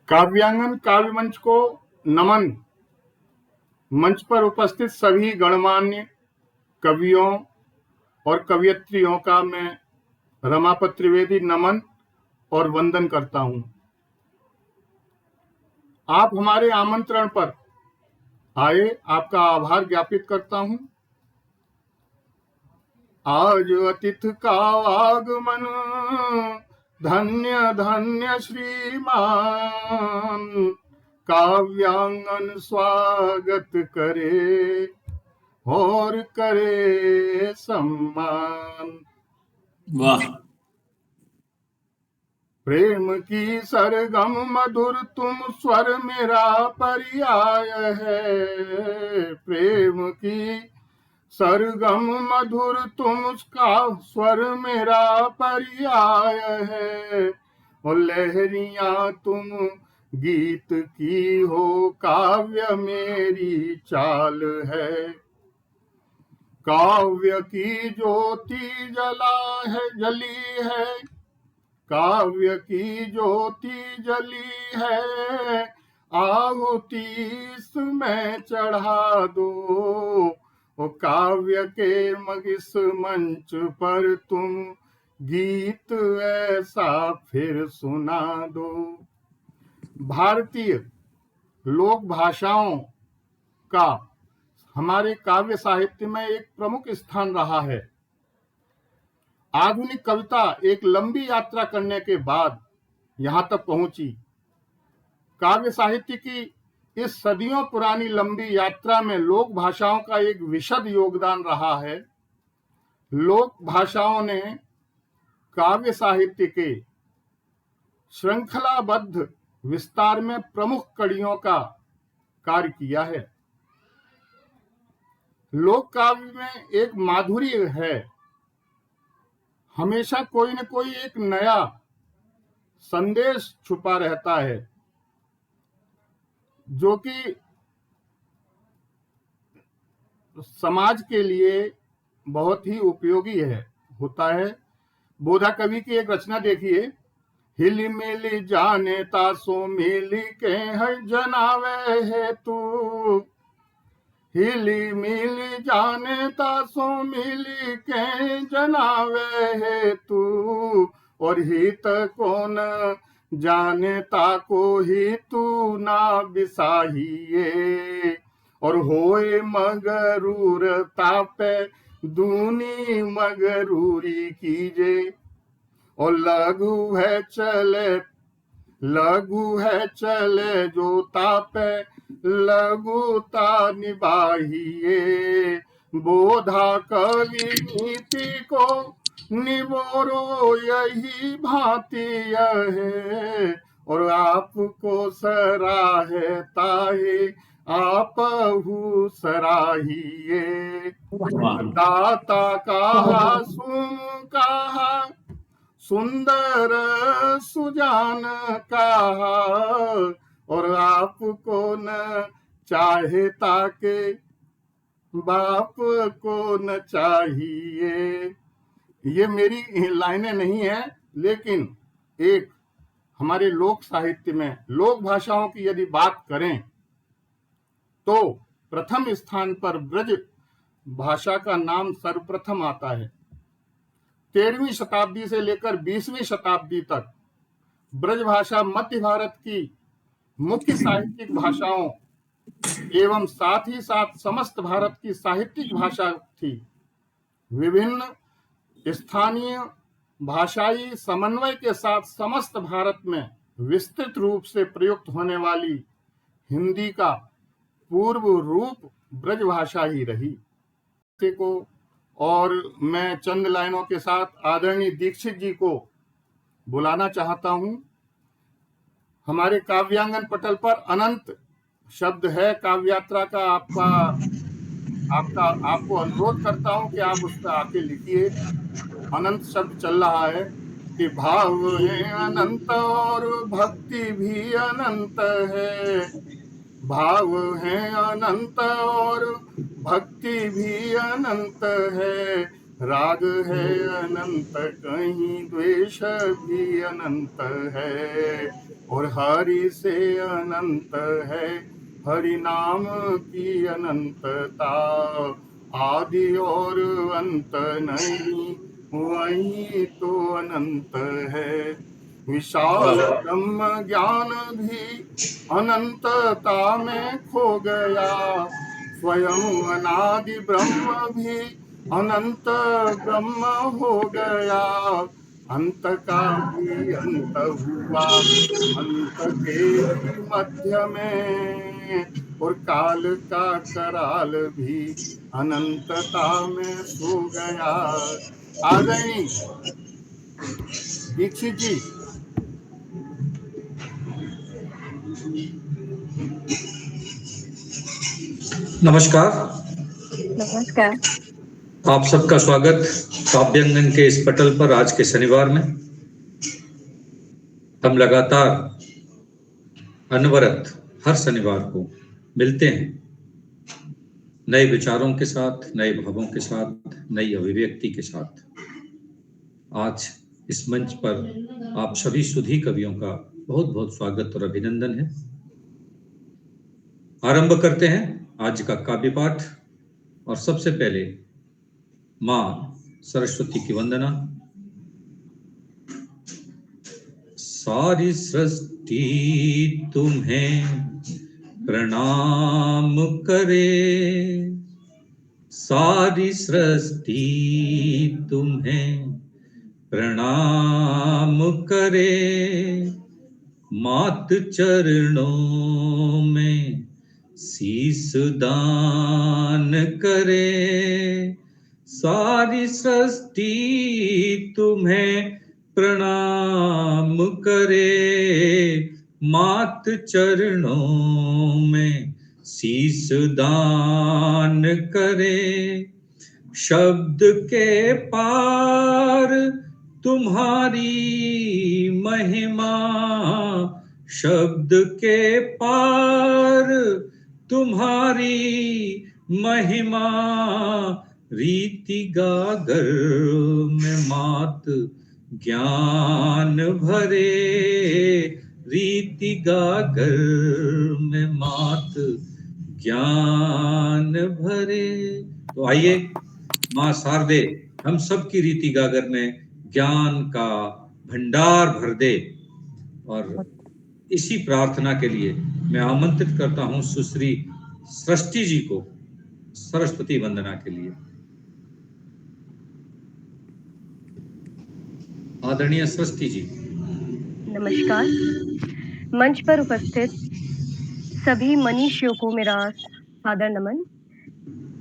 काव्यांगन काव्य मंच को नमन। मंच पर उपस्थित सभी गणमान्य कवियों और कवयित्रियों का मैं रमापत त्रिवेदी नमन और वंदन करता हूं। आप हमारे आमंत्रण पर आए, आपका आभार ज्ञापित करता हूं। आज अतिथि का आगमन धन्य धन्य श्रीमान, काव्यांगन स्वागत करे और करे सम्मान। वाह। प्रेम की सरगम मधुर तुम स्वर मेरा पर्याय है। प्रेम की सरगम मधुर तुम उसका स्वर मेरा पर्याय है। और लहरियां तुम गीत की हो, काव्य मेरी चाल है। काव्य की ज्योति जली है, काव्य की ज्योति जली है। आहुति इसमें चढ़ा दो, ओ काव्य के मगिस मंच पर तुम गीत ऐसा फिर सुना दो। भारतीय लोक भाषाओं का हमारे काव्य साहित्य में एक प्रमुख स्थान रहा है। आधुनिक कविता एक लंबी यात्रा करने के बाद यहां तक पहुंची। काव्य साहित्य की इस सदियों पुरानी लंबी यात्रा में लोक भाषाओं का एक विशद योगदान रहा है। लोक भाषाओं ने काव्य साहित्य के श्रृंखलाबद्ध विस्तार में प्रमुख कड़ियों का कार्य किया है। लोक काव्य में एक माधुर्य है, हमेशा कोई न कोई एक नया संदेश छुपा रहता है जो कि समाज के लिए बहुत ही उपयोगी होता है। बोधा कवि की एक रचना देखिए, हिली मिली जाने तासो मिली के है जनावे है तू। हिली मिली जाने तासो मिली के जनावे है तू। और हित कौन जाने ताको ही तू ना बिसाहिए। और होए मगरूर तापे दूनी मगरूरी कीजे। और लघु है चले जो तापे लघुता निभाइए। बोधा कवि नीति को निबोरो यही भांति है। और आपको सराहता है आपहु सराहिए। दाता कहा सुन कहा सुंदर सुजान कहा। और आपको न चाहे ताके बाप को न चाहिए। ये मेरी लाइनें नहीं है, लेकिन एक हमारे लोक साहित्य में लोक भाषाओं की यदि बात करें तो प्रथम स्थान पर ब्रज भाषा का नाम सर्वप्रथम आता है। 13वीं शताब्दी से लेकर 20वीं शताब्दी तक ब्रज भाषा मध्य भारत की मुख्य साहित्यिक भाषाओं एवं साथ ही साथ समस्त भारत की साहित्यिक भाषा थी। विभिन्न स्थानीय भाषाई समन्वय के साथ समस्त भारत में विस्तृत रूप से प्रयुक्त होने वाली हिंदी का पूर्व रूप ब्रज भाषा ही रही। को और मैं चंद लाइनों के साथ आदरणीय दीक्षित जी को बुलाना चाहता हूं। हमारे काव्यांगन पटल पर अनंत शब्द है काव्य यात्रा का। आपको अनुरोध करता हूं कि आप उस पर आके लिखिए। अनंत शब्द चल रहा है कि भाव है अनंत और भक्ति भी अनंत है। भाव है अनंत और भक्ति भी अनंत है। राग है अनंत, कहीं द्वेष भी अनंत है, और हरि से अनंत है हरि नाम की अनंतता। आदि और अंत नहीं, वही तो अनंत है। विशाल ब्रह्म ज्ञान भी अनंतता में खो गया, स्वयं अनादि ब्रह्म भी अनंत ब्रह्म हो गया। अंत का भी अंत हुआ, अंत के ही मध्य में, और काल का कराल भी अनंतता में सो गया। आ गई दीक्षित जी। नमस्कार। नमस्कार। आप सबका स्वागत काव्यांगन के इस पटल पर आज के शनिवार में। हम लगातार अनवरत हर शनिवार को मिलते हैं नए विचारों के साथ, नए भावों के साथ, नई अभिव्यक्ति के साथ। आज इस मंच पर आप सभी सुधी कवियों का बहुत बहुत स्वागत और अभिनंदन है। आरंभ करते हैं आज का काव्य पाठ, और सबसे पहले मां सरस्वती की वंदना। सारी सृष्टि तुम्हें प्रणाम करे, सारी सृष्टि तुम्हें प्रणाम करे, मात चरणों में शीस दान करे। सारी सृष्टि तुम्हें प्रणाम करे, मात चरणों में शीस दान करे। शब्द के पार तुम्हारी महिमा, शब्द के पार तुम्हारी महिमा, रीति गागर में मात ज्ञान भरे, रीति गागर में मात ज्ञान भरे। तो आइए मां शारदे हम सब की रीति गागर में ज्ञान का भंडार भर दे। और इसी प्रार्थना के लिए मैं आमंत्रित करता हूं सुश्री सृष्टि जी को सरस्वती वंदना के लिए। आदरणीय सृष्टि जी। नमस्कार। मंच पर उपस्थित सभी मनीषियों को मेरा सादर नमन।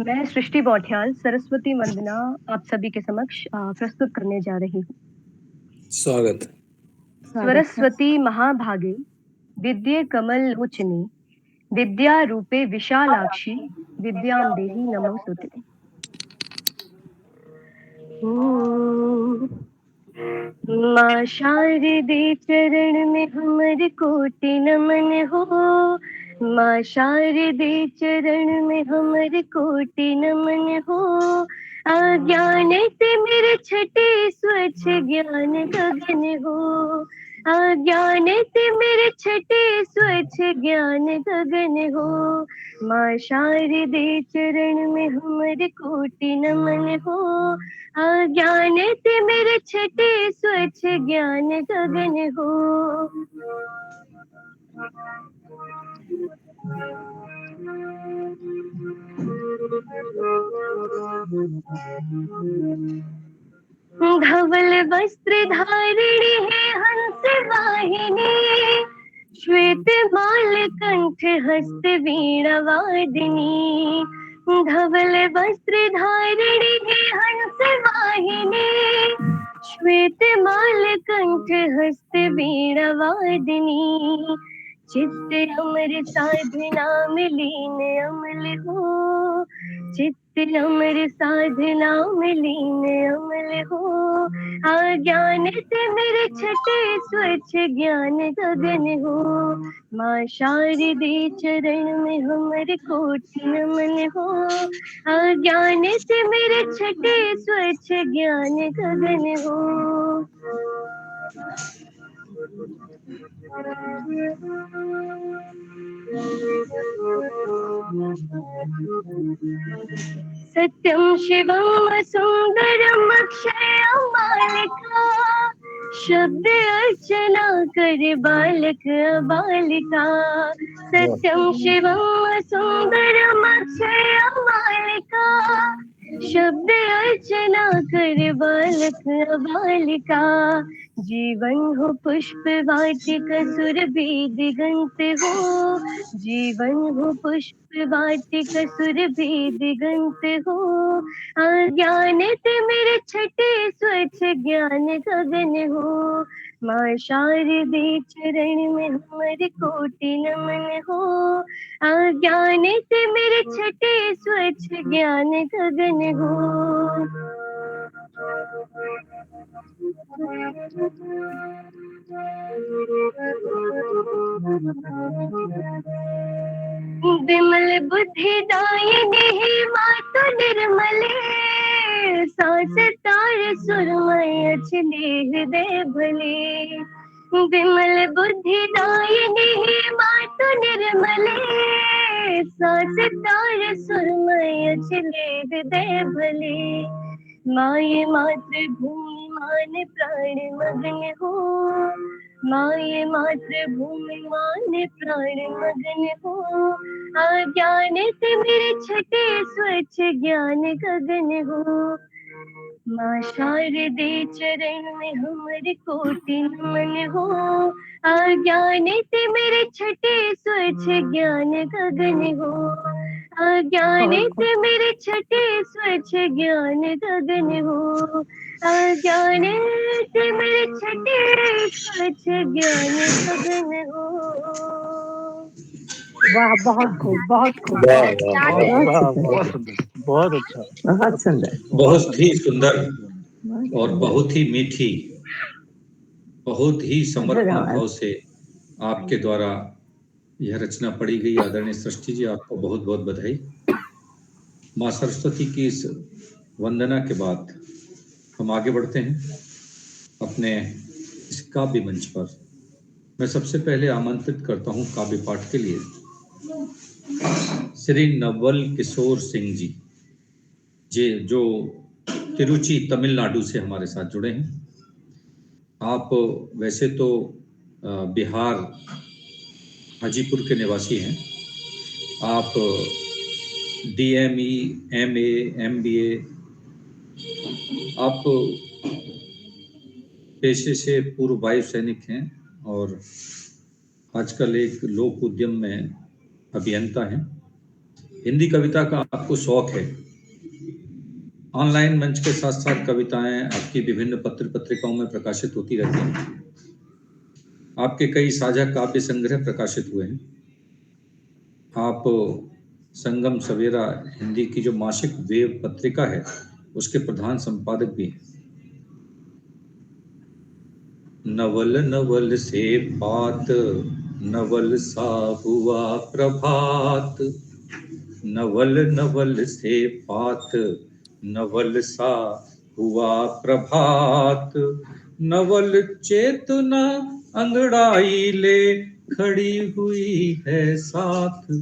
मैं सृष्टि बौठियाल सरस्वती वंदना आप सभी के समक्ष प्रस्तुत करने जा रही हूँ। स्वागत। सरस्वती महाभागे विद्ये कमल लोचने, विद्या रूपे विशालाक्षी, विद्यां देहि नमोस्तुते। माँ शारदे चरण में हमर कोटि नमन हो, माँ शारदे चरण में हमर कोटि नमन हो। अज्ञान तिमिर छटे स्वच्छ ज्ञान गगन हो, अज्ञान तिमिर छटे स्वच्छ ज्ञान गगन हो। माँ शारदे चरण में हमर कोटि नमन हो, अज्ञान तिमिर छटे स्वच्छ ज्ञान गगन हो। धवल वस्त्र धारिणी है हंस वाहिनी, श्वेत माल कंठ हस्त वीणा वादिनी। धवल वस्त्र धारिणी है हंस वाहिनी, श्वेत माल कंठ हस्त वीणा वादिनी। चित्त अमर साधना में लीन अमल हो, चित्त नित्य अमर साधना में लीन अमल हो। अज्ञान से मेरे छटे स्वच्छ ज्ञान गगन हो। माँ शारदे चरण में हमारे कोटि नमन हो। अज्ञान से मेरे छटे स्वच्छ ज्ञान गगन हो। सत्यम शिवम सुंदरम अक्षयमालिका। शब्द अर्चना कर बालक बालिका। सत्यम शिवम सुंदरम अक्षयमालिका। शब्द अर्चना कर बालक बालिका। जीवन हो पुष्प वाटिका सुरभि दिगंत हो। जीवन हो पुष्प वाटिका सुरभि दिगंत हो। अज्ञान से मेरे छटे स्वच्छ ज्ञान गगन हो। माँ शारदे चरण में हमारे कोटि नमन हो। अज्ञान से मेरे छटे स्वच्छ ज्ञान गगन हो। विमल बुद्धि दायिनी मातु निर्मले। सास तार सुरमय छिले हृदय भले। विमल बुद्धि दायिनी मातु निर्मले। सास तार सुरमय छिले हृदय भले। माये मातृभूमि मान प्राण मगन हो। माये मातृभूमि मान प्राण मगन हो। अज्ञान से मेरे छटे स्वच्छ ज्ञान गगन हो। माँ शारदे चरण में हमारे कोटि नमन हो। अज्ञान से मेरे छटे स्वच्छ ज्ञान गगन हो। अज्ञान से मेरे छटे स्वच्छ ज्ञान गगन हो। अज्ञान से मेरे छटे स्वच्छ ज्ञान गगन हो। वाह, बहुत खूब, बहुत खूब। वाह वाह वाह बहुत बहुत सुंदर, सुंदर, बहुत अच्छा, बहुत सुंदर। बहुत ही सुंदर और बहुत ही मीठी, बहुत ही समर्पण भाव से आपके द्वारा यह रचना पढ़ी गई। आदरणीय सृष्टि जी, आपको बहुत बहुत बधाई। माँ सरस्वती की इस वंदना के बाद हम आगे बढ़ते हैं अपने इस काव्य मंच पर। मैं सबसे पहले आमंत्रित करता हूँ काव्य पाठ के लिए श्री नवल किशोर सिंह जी जो तिरुचि तमिलनाडु से हमारे साथ जुड़े हैं। आप वैसे तो बिहार हाजीपुर के निवासी हैं। आप DME, MA, MBA आप पेशे से पूर्व वायु सैनिक हैं और आजकल एक लोक उद्यम में अभियंता हैं। हिंदी कविता का आपको शौक है। ऑनलाइन मंच के साथ साथ कविताएं आपकी विभिन्न पत्र पत्रिकाओं में प्रकाशित होती रहती हैं। आपके कई साझा काव्य संग्रह प्रकाशित हुए हैं। आप संगम सवेरा हिंदी की जो मासिक वेब पत्रिका है उसके प्रधान संपादक भी हैं। नवल नवल से बात नवल सा हुआ प्रभात। नवल नवल से बात नवल सा हुआ प्रभात। नवल चेतना अंगड़ाई ले खड़ी हुई है साथ।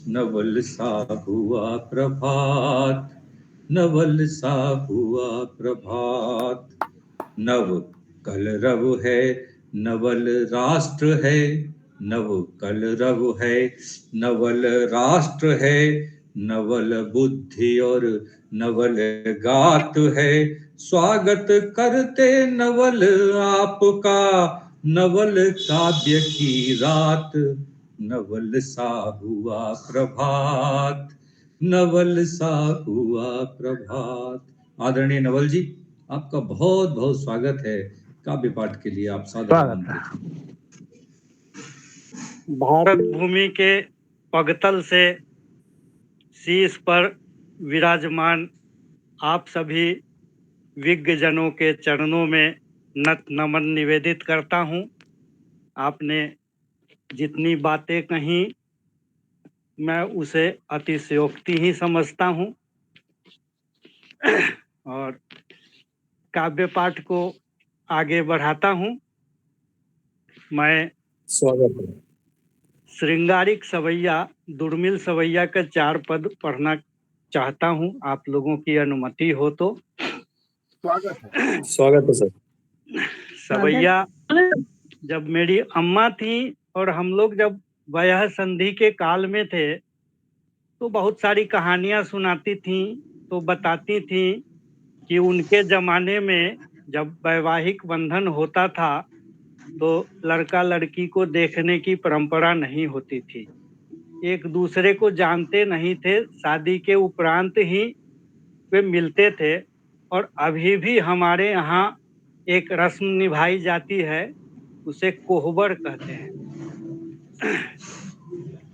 नवल सा हुआ प्रभात नवल सा हुआ प्रभात। नव कलरव है नवल राष्ट्र है। नव कलरव है नवल राष्ट्र है। नवल बुद्धि और नवल गात है। स्वागत करते नवल आपका नवल काव्य की रात। नवल सा हुआ प्रभात नवल सा हुआ प्रभात। आदरणीय नवल जी, आपका बहुत बहुत स्वागत है काव्य पाठ के लिए। आप सादर आमंत्रित। भारत भूमि के पगतल से शीश पर विराजमान आप सभी विज्ञजनों के चरणों में नत नमन निवेदित करता हूँ। आपने जितनी बातें कही मैं उसे अतिशयोक्ति ही समझता हूँ और काव्य पाठ को आगे बढ़ाता हूँ। मैं स्वागत है। श्रृंगारिक सवैया दुर्मिल सवैया का 4 पद पढ़ना चाहता हूँ, आप लोगों की अनुमति हो तो। स्वागत है। स्वागत है सर। सवैया जब मेरी अम्मा थी और हम लोग जब वयः संधि के काल में थे तो बहुत सारी कहानियां सुनाती थी, तो बताती थी कि उनके जमाने में जब वैवाहिक बंधन होता था तो लड़का लड़की को देखने की परंपरा नहीं होती थी, एक दूसरे को जानते नहीं थे, शादी के उपरांत ही वे मिलते थे। और अभी भी हमारे यहाँ एक रस्म निभाई जाती है, उसे कोहबर कहते हैं।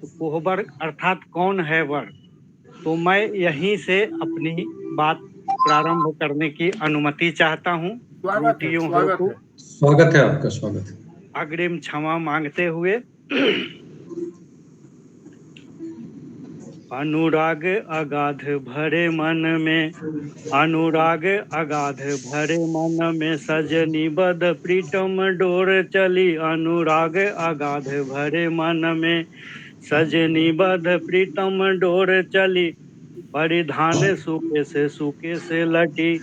तो कोहबर अर्थात कौन है वर। तो मैं यहीं से अपनी बात प्रारंभ करने की अनुमति चाहता हूँ। स्वागत है। त्रुटियों हो स्वागत तो है। स्वागत है आपका, स्वागत है। अग्रिम क्षमा मांगते हुए। अनुराग अगाध भरे मन में, अनुराग अगाध भरे मन में, सजनी बद प्रीतम डोर चली। अनुराग अगाध भरे मन में, सजनी बद प्रीतम डोर चली। परिधान सूके से लटी,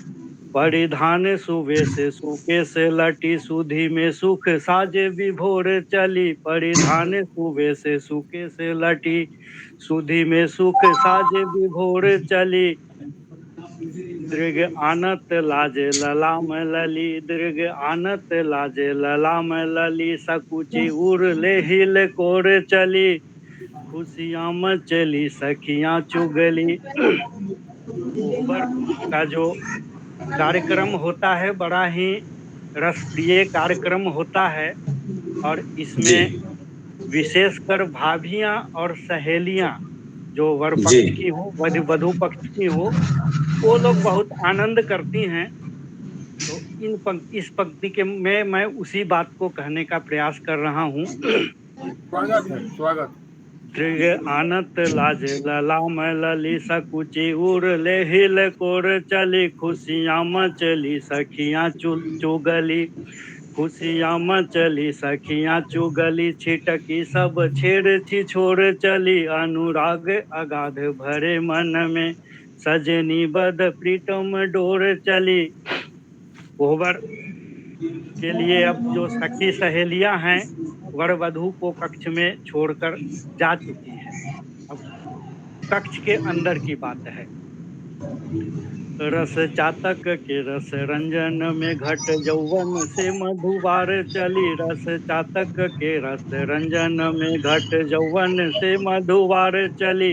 परिधान सूके से लटी। सुधि में सुख साजे विभोर चली। परिधान सूके से लटी, सुधि में सुख साजे विभोर चली। दृग आनत लाजे ललाम लली, दृग आनत लाजे ललाम लली। सकुची उर ले हिल कोर चली, खुशियां मचली सखियां चुगली। कोहबर का जो कार्यक्रम होता है बड़ा ही रसप्रिय कार्यक्रम होता है और जी इसमें विशेषकर भाभियां और सहेलियां जो वर जी। पक्ष की हो वधु पक्ष की हो वो लोग बहुत आनंद करती हैं। तो इस पंक्ति के में मैं उसी बात को कहने का प्रयास कर रहा हूँ। स्वागत है। स्वागत। दृग आनत लाज ललाम लली, सकुची उर ले हिल कोर चली। खुशियां मचली सखियां चुगली, खुशियां मचली सखियां चुगली। छिटकी सब छेड़ छिछोर चली। अनुराग अगाध भरे मन में, सजनी बद प्रीतम डोर चली। कोहबर के लिए अब जो सखी सहेलियां हैं वर वधु को कक्ष में छोड़कर जा चुकी है, अब कक्ष के अंदर की बात है। रस चातक के रस रंजन में, घट यौवन से मधुबार चली। रस चातक के रस रंजन में, घट यौवन से मधुबार चली।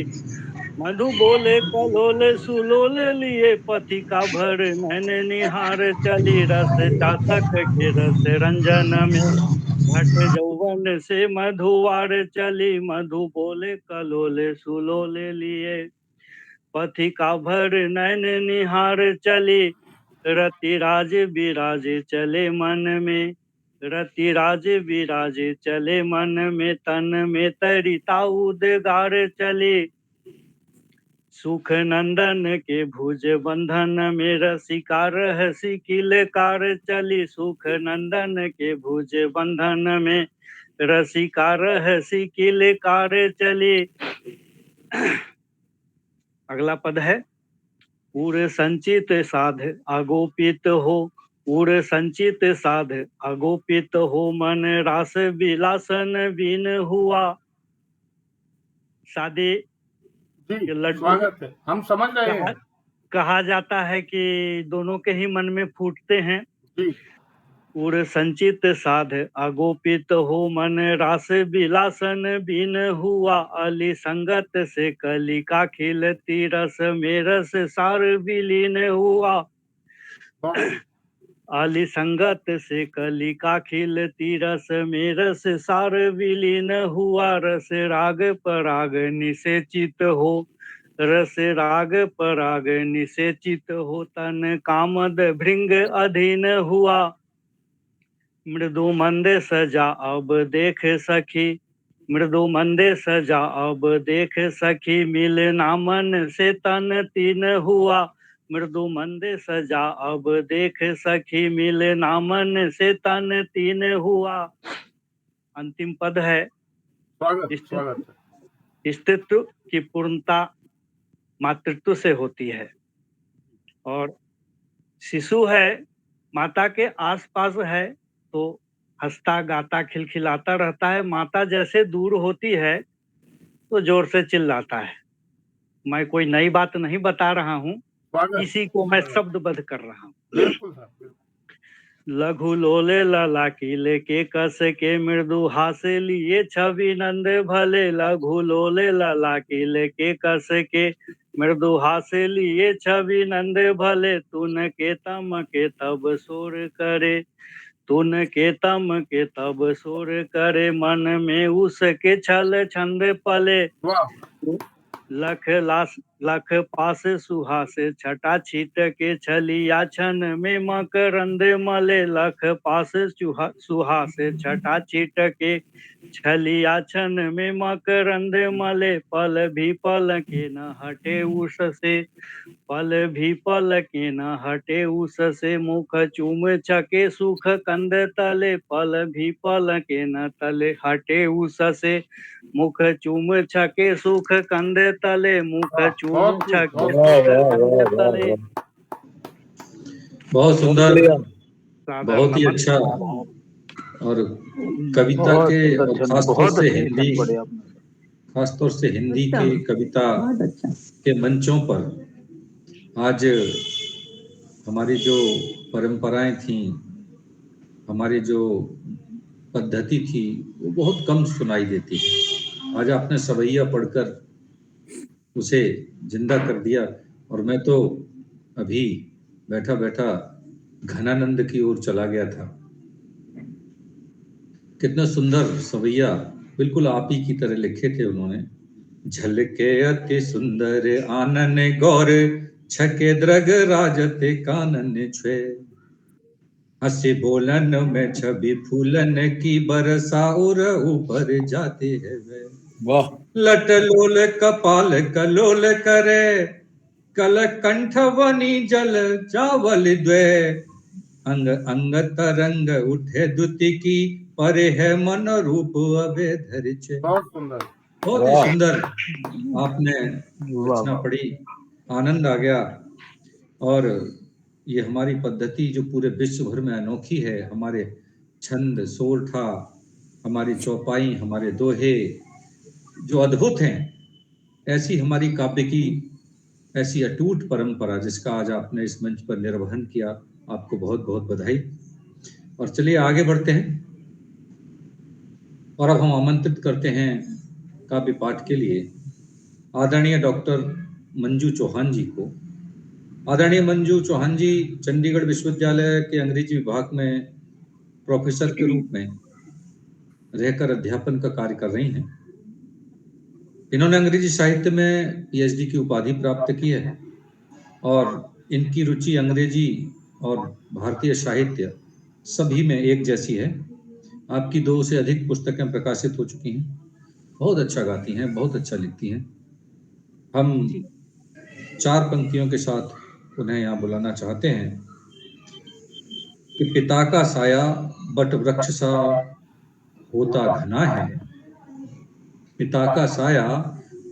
मधु बोले कलोल सुलोल लिए, पथिका भर नैन निहार चली। रस चातक के रस रंजन में, घट यौवन से मधुवार चली। मधु बोले कलोल सुलोल लिए, पथिका भर नैन निहार चली। रतिराज विराजे चले मन में, रतिराज विराजे चले मन में। तन में तरिता उद्गार चली। सुख नंदन के भुज बंधन में, रसिका रहसी किलकार चली। सुख नंदन के भुज बंधन में, रसिका रहसी किलकार चली। अगला पद है उर संचित साध अगोपित हो, उर संचित साध अगोपित हो। मन रास विलासन बिन हुआ। शादी जी के लड्डू स्वागत है। हम समझ रहे हैं। कहा जाता है कि दोनों के ही मन में फूटते हैं। जी उर संचित साध अगोपित हो, मन रास विलासन बिन हुआ। अली संगत से कलिका खिलती, रस में रस सार विलीन हुआ। आली संगत से कलिका खिलती, रस में रस सार विलीन हुआ। रस राग पराग निषेचित हो, रस राग पराग निषेचित हो तन कामद भृंग अधीन हुआ। मृदु मंदे सजा अब देख सखी, मृदु मंदे सजा अब देख सखी, मिले ना मन से तन तीन हुआ। मृदु मंदे सजा अब देख सखी, मिले ना मन से तन तीन हुआ। अंतिम पद है स्वागत है। स्थित्व की पूर्णता मातृत्व से होती है, और शिशु है माता के आसपास है तो हंसता गाता खिलखिलाता रहता है। माता जैसे दूर होती है तो जोर से चिल्लाता है। मैं कोई नई बात नहीं बता रहा हूँ, इसी को मैं शब्दबद्ध कर रहा हूँ। बिल्कुल साहब। लघु लोले लला किले के कस के, मृदु हासे लिए छवि नंद भले। लघु लोले लला किले के कस के, मृदु हासे लिए छवि नंद भले। तुन के तम के तब शोर करे, तुन के तम के तब शोर करे, मन में उसके छल छंद पले। लख पास सुहास छटा छीट के, छलिया छन में मकरंद मले। लख पास सुहास छटा छीट के, छलिया छन में मकरंद मले। पल भी पल के न हटे उस से, पल भी पल के न हटे उस से, मुख चूम छके सुख कंद तले। पल भी पल के न तले हटे उस से, मुख चूम छके सुख कंद तले। मुख चूम छके सुख कंद तले। बहुत सुंदर, बहुत ही अच्छा। और कविता के और खासतौर से हिंदी, खासतौर से हिंदी के कविता के मंचों पर आज हमारी जो परंपराएं थी, हमारी जो पद्धति थी, वो बहुत कम सुनाई देती है। आज आपने सवैया पढ़कर उसे जिंदा कर दिया। और मैं तो अभी बैठा बैठा घनानंद की ओर चला गया था। कितना सुंदर सवैया, बिल्कुल आप ही की तरह लिखे थे उन्होंने। झलके अति सुंदर आनन गौर, छके द्रग राजते कानन छे। हंसी बोलन में छवि फूलन की, बरसा उर ऊपर जाते है वे। वाह। लट लोल कपाल कलोल करे, कल कंठ वनी जल चावल द्वे। अंग अंग तरंग उठे दुति की, परे है मन रूप अबेधर छे। बहुत सुंदर, बहुत ही सुंदर आपने रचना पढ़ी, आनंद आ गया। और ये हमारी पद्धति जो पूरे विश्व भर में अनोखी है, हमारे छंद सोरठा, हमारी चौपाई, हमारे दोहे जो अद्भुत हैं, ऐसी हमारी काव्य की ऐसी अटूट परंपरा जिसका आज आपने इस मंच पर निर्वहन किया, आपको बहुत बहुत बधाई। और चलिए आगे बढ़ते हैं, और अब हम आमंत्रित करते हैं काव्य पाठ के लिए आदरणीय डॉक्टर मंजू चौहान जी को। आदरणीय मंजू चौहान जी चंडीगढ़ विश्वविद्यालय के अंग्रेजी विभाग में प्रोफेसर के रूप में रहकर अध्यापन का कार्य कर रही हैं। इन्होंने अंग्रेजी साहित्य में पीएचडी की उपाधि प्राप्त की है, और इनकी रुचि अंग्रेजी और भारतीय साहित्य सभी में एक जैसी है। आपकी 2 से अधिक पुस्तकें प्रकाशित हो चुकी हैं। बहुत अच्छा गाती हैं, बहुत अच्छा लिखती हैं। हम 4 पंक्तियों के साथ उन्हें यहाँ बुलाना चाहते हैं कि पिता का साया बट वृक्ष सा होता घना है, पिता का साया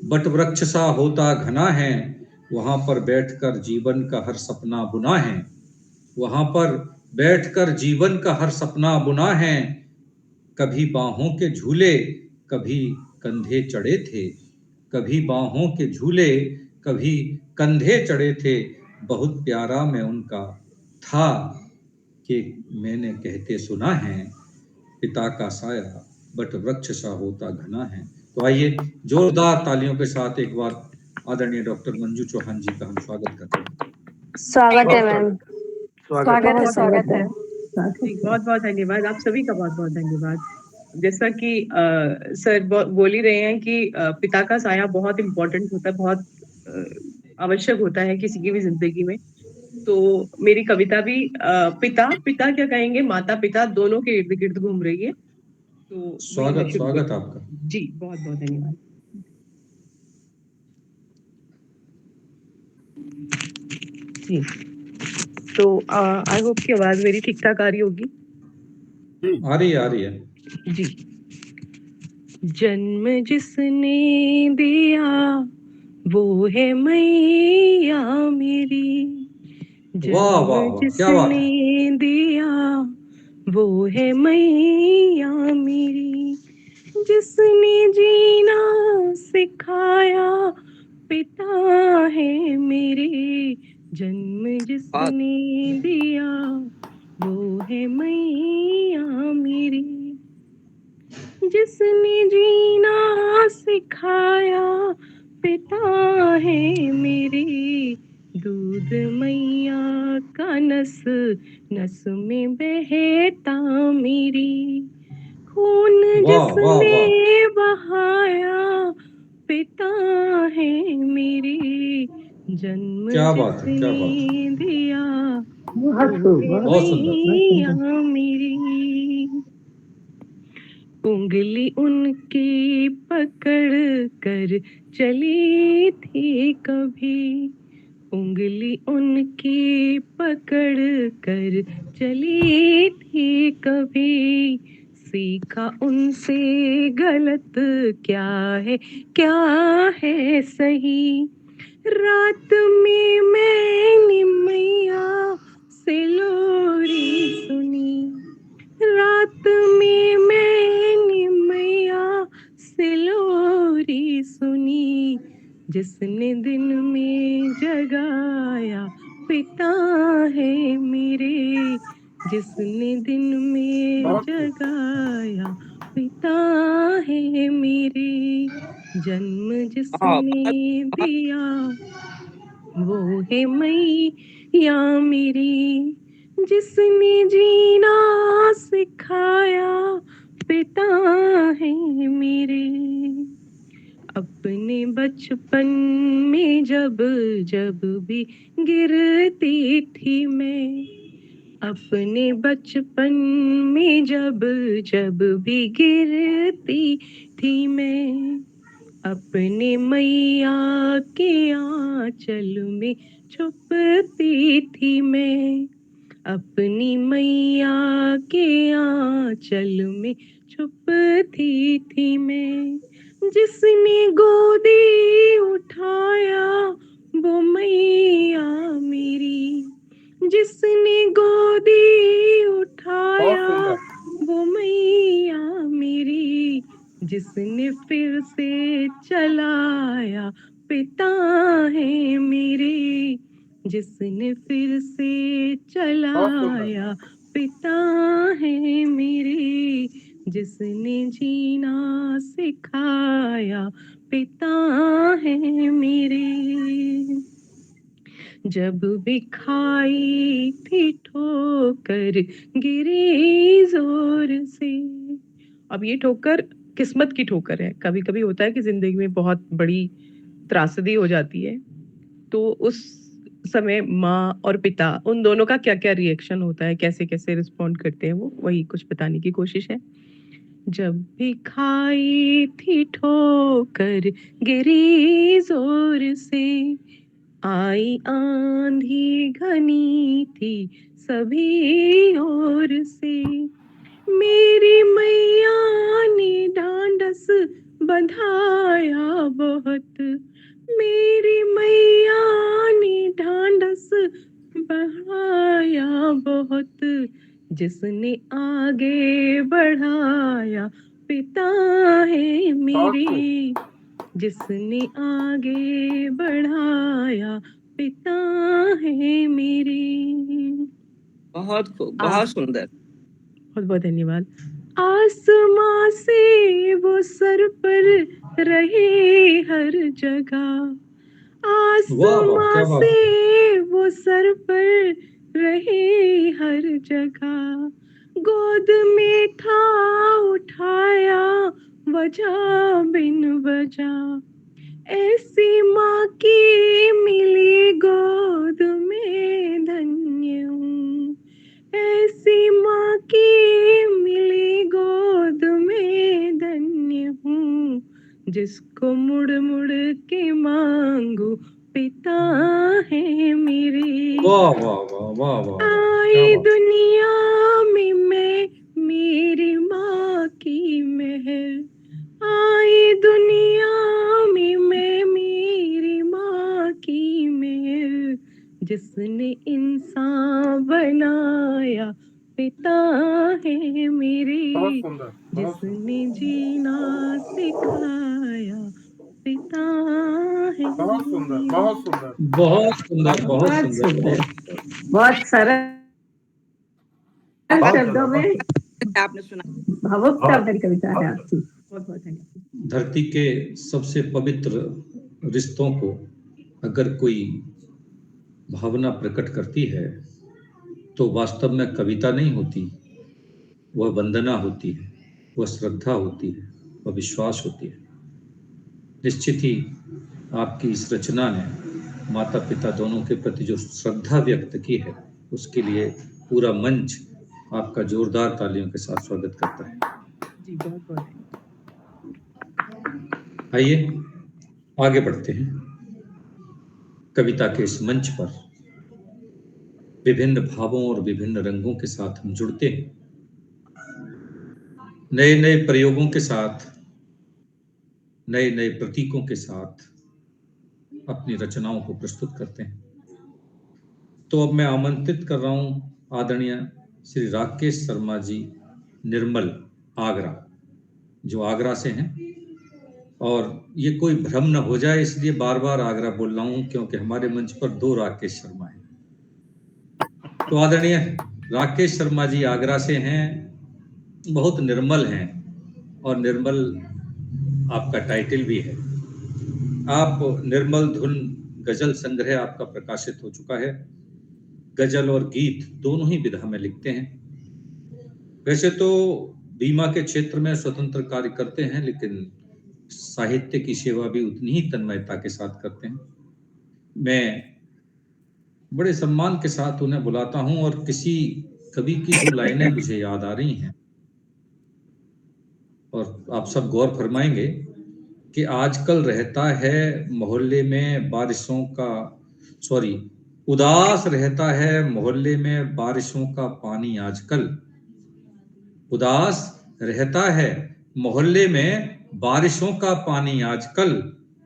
बट वृक्ष सा होता घना है, वहां पर बैठकर जीवन का हर सपना बुना है, वहां पर बैठकर जीवन का हर सपना बुना है। कभी बाहों के झूले कभी कंधे चढ़े थे, कभी बाहों के झूले कभी कंधे चढ़े थे। बहुत प्यारा मैं उनका था कि मैंने कहते सुना है, पिता का साया बट वृक्ष सा होता घना है। तो आइए जोरदार तालियों के साथ एक बार आदरणीय डॉक्टर मंजू चौहान जी का हम स्वागत करते हैं। स्वागत है मैम। स्वागत है। बहुत बहुत धन्यवाद, आप सभी का बहुत बहुत धन्यवाद। जैसा कि सर बोल ही रहे हैं कि पिता का साया बहुत इम्पोर्टेंट होता है, बहुत आवश्यक होता है किसी की भी जिंदगी में। तो मेरी कविता भी पिता पिता क्या कहेंगे, माता पिता दोनों के इर्द गिर्द घूम रही है। तो वही मैं स्वागत शुरू स्वागत करती हूँ। आपका। जी बहुत बहुत धन्यवाद। जी तो आई होप की आवाज मेरी ठीक ठाक आ रही होगी। आ रही है। जी। जन्म जिसने दिया वो है मैया मेरी, वाह जन्म वाह वाह, क्या बात है। जिसने दिया वो है मैया मेरी, जिसने जीना सिखाया पिता है मेरे, जन्म जिसने दिया वो है मैया मेरी, जिसने जीना सिखाया पिता है मेरे, दूध मैया का नस नस में बहता मेरी, खून वाह वाह जिसने वाह, बहाया पिता है मेरे, जन्म क्या बात है, क्या बात है। जिसने दिया बहुत वो खूब, है बहुत सुंदर। मैया मेरी, उंगली उनकी पकड़ कर चली थी कभी, उंगली उनकी पकड़ कर चली थी कभी, सीखा उनसे गलत क्या है क्या है सही, रात में मैंने मैया से लोरी सुनी, रात में मैंने मैया से लोरी सुनी, जिसने दिन में जगाया पिता है मेरे, जिसने दिन में बहुत खूब। जगाया पिता है मेरे, जन्म जिसने दिया वो है मैया मेरी, जिसने जीना सिखाया पिता है मेरे, अपने बचपन में जब जब भी गिरती थी मैं, अपने बचपन में जब जब भी गिरती थी मैं, अपने मैया के आंचल में छुपती थी मैं, अपनी मैया के आंचल में छुपती थी मैं, जिसने गोदी उठाया वो मैया मेरी, जिसने गोदी बहुत उठाया सुंदर। वो मैया मेरी, जिसने फिर से चलाया पिता है मेरे, जिसने फिर से बहुत सुंदर। चलाया पिता है मेरे, जिसने जीना सिखाया पिता है मेरे, जब भी खाई थी ठोकर गिरी जोर से, अब ये ठोकर किस्मत की ठोकर है, कभी कभी होता है कि जिंदगी में बहुत बड़ी त्रासदी हो जाती है, तो उस समय माँ और पिता उन दोनों का क्या क्या रिएक्शन होता है, कैसे कैसे रिस्पॉन्ड करते हैं, वो वही कुछ बताने की कोशिश है। जब भी खाई थी ठोकर गिरी जोर से, आई आंधी घनी थी सभी ओर से, मेरी मैया ने ढांढस बंधाया बहुत, मेरी मैया ने ढांढस बढ़ाया बहुत, जिसने आगे बढ़ाया पिता है बहुत खूब। मेरे, जिसने आगे बढ़ाया पिता है मेरे, बहुत खूब, आ- बहुत सुंदर। बहुत बहुत धन्यवाद। आसमां से वो सर पर रहे हर जगह, वाह वाह, आसमां क्या बात से है। वो सर पर रहे हर जगह, गोद में था उठाया वजह बिन वजह, ऐसी माँ की जिसको मुड़ मुड़ के मांगू पिता है मेरे। वाह वाह वाह वाह वाह, क्या आई बात। दुनिया में मैं मेरी माँ की महल, आई दुनिया में मैं मेरी माँ की महल, जिसने इंसान बनाया पिता है मेरे, बहुत सुंदर, बहुत सुंदर, जिसने जीना सिखाया पिता है बहुत सुंदर, मेरे। बहुत सुंदर। बहुत सुंदर, बहुत बहुत सुंदर, सुंदर, बहुत सुंदर। बहुत सरल बहुत शब्दों में आपने सुना। भावुक सावधानी कविता है आपकी। बहुत बहुत धन्यवाद। धरती के सबसे पवित्र रिश्तों को अगर कोई भावना प्रकट करती है तो वास्तव में कविता नहीं होती, वह वंदना होती है, वह श्रद्धा होती है, वह विश्वास होती है। निश्चित ही आपकी इस रचना ने माता पिता दोनों के प्रति जो श्रद्धा व्यक्त की है, उसके लिए पूरा मंच आपका जोरदार तालियों के साथ स्वागत करता है। जी बहुत बहुत आइए आगे बढ़ते हैं। कविता के इस मंच पर विभिन्न भावों और विभिन्न रंगों के साथ हम जुड़ते हैं, नए नए प्रयोगों के साथ, नए नए प्रतीकों के साथ अपनी रचनाओं को प्रस्तुत करते हैं। तो अब मैं आमंत्रित कर रहा हूं आदरणीय श्री राकेश शर्मा जी, निर्मल, आगरा, जो आगरा से हैं। और ये कोई भ्रम न हो जाए इसलिए बार बार आगरा बोल रहा हूं, क्योंकि हमारे मंच पर 2 राकेश शर्मा हैं। तो आदरणीय राकेश शर्मा जी आगरा से हैं, बहुत निर्मल हैं, और निर्मल आपका टाइटल भी है। आप निर्मल धुन गजल संग्रह आपका प्रकाशित हो चुका है। गजल और गीत दोनों ही विधा में लिखते हैं। वैसे तो बीमा के क्षेत्र में स्वतंत्र कार्य करते हैं, लेकिन साहित्य की सेवा भी उतनी ही तन्मयता के साथ करते हैं। मैं बड़े सम्मान के साथ उन्हें बुलाता हूं, और किसी कवि की 2 लाइनें मुझे याद आ रही हैं, और आप सब गौर फरमाएंगे कि आजकल रहता है मोहल्ले में बारिशों का, सॉरी, उदास रहता है मोहल्ले में बारिशों का पानी आजकल, उदास रहता है मोहल्ले में बारिशों का पानी आजकल,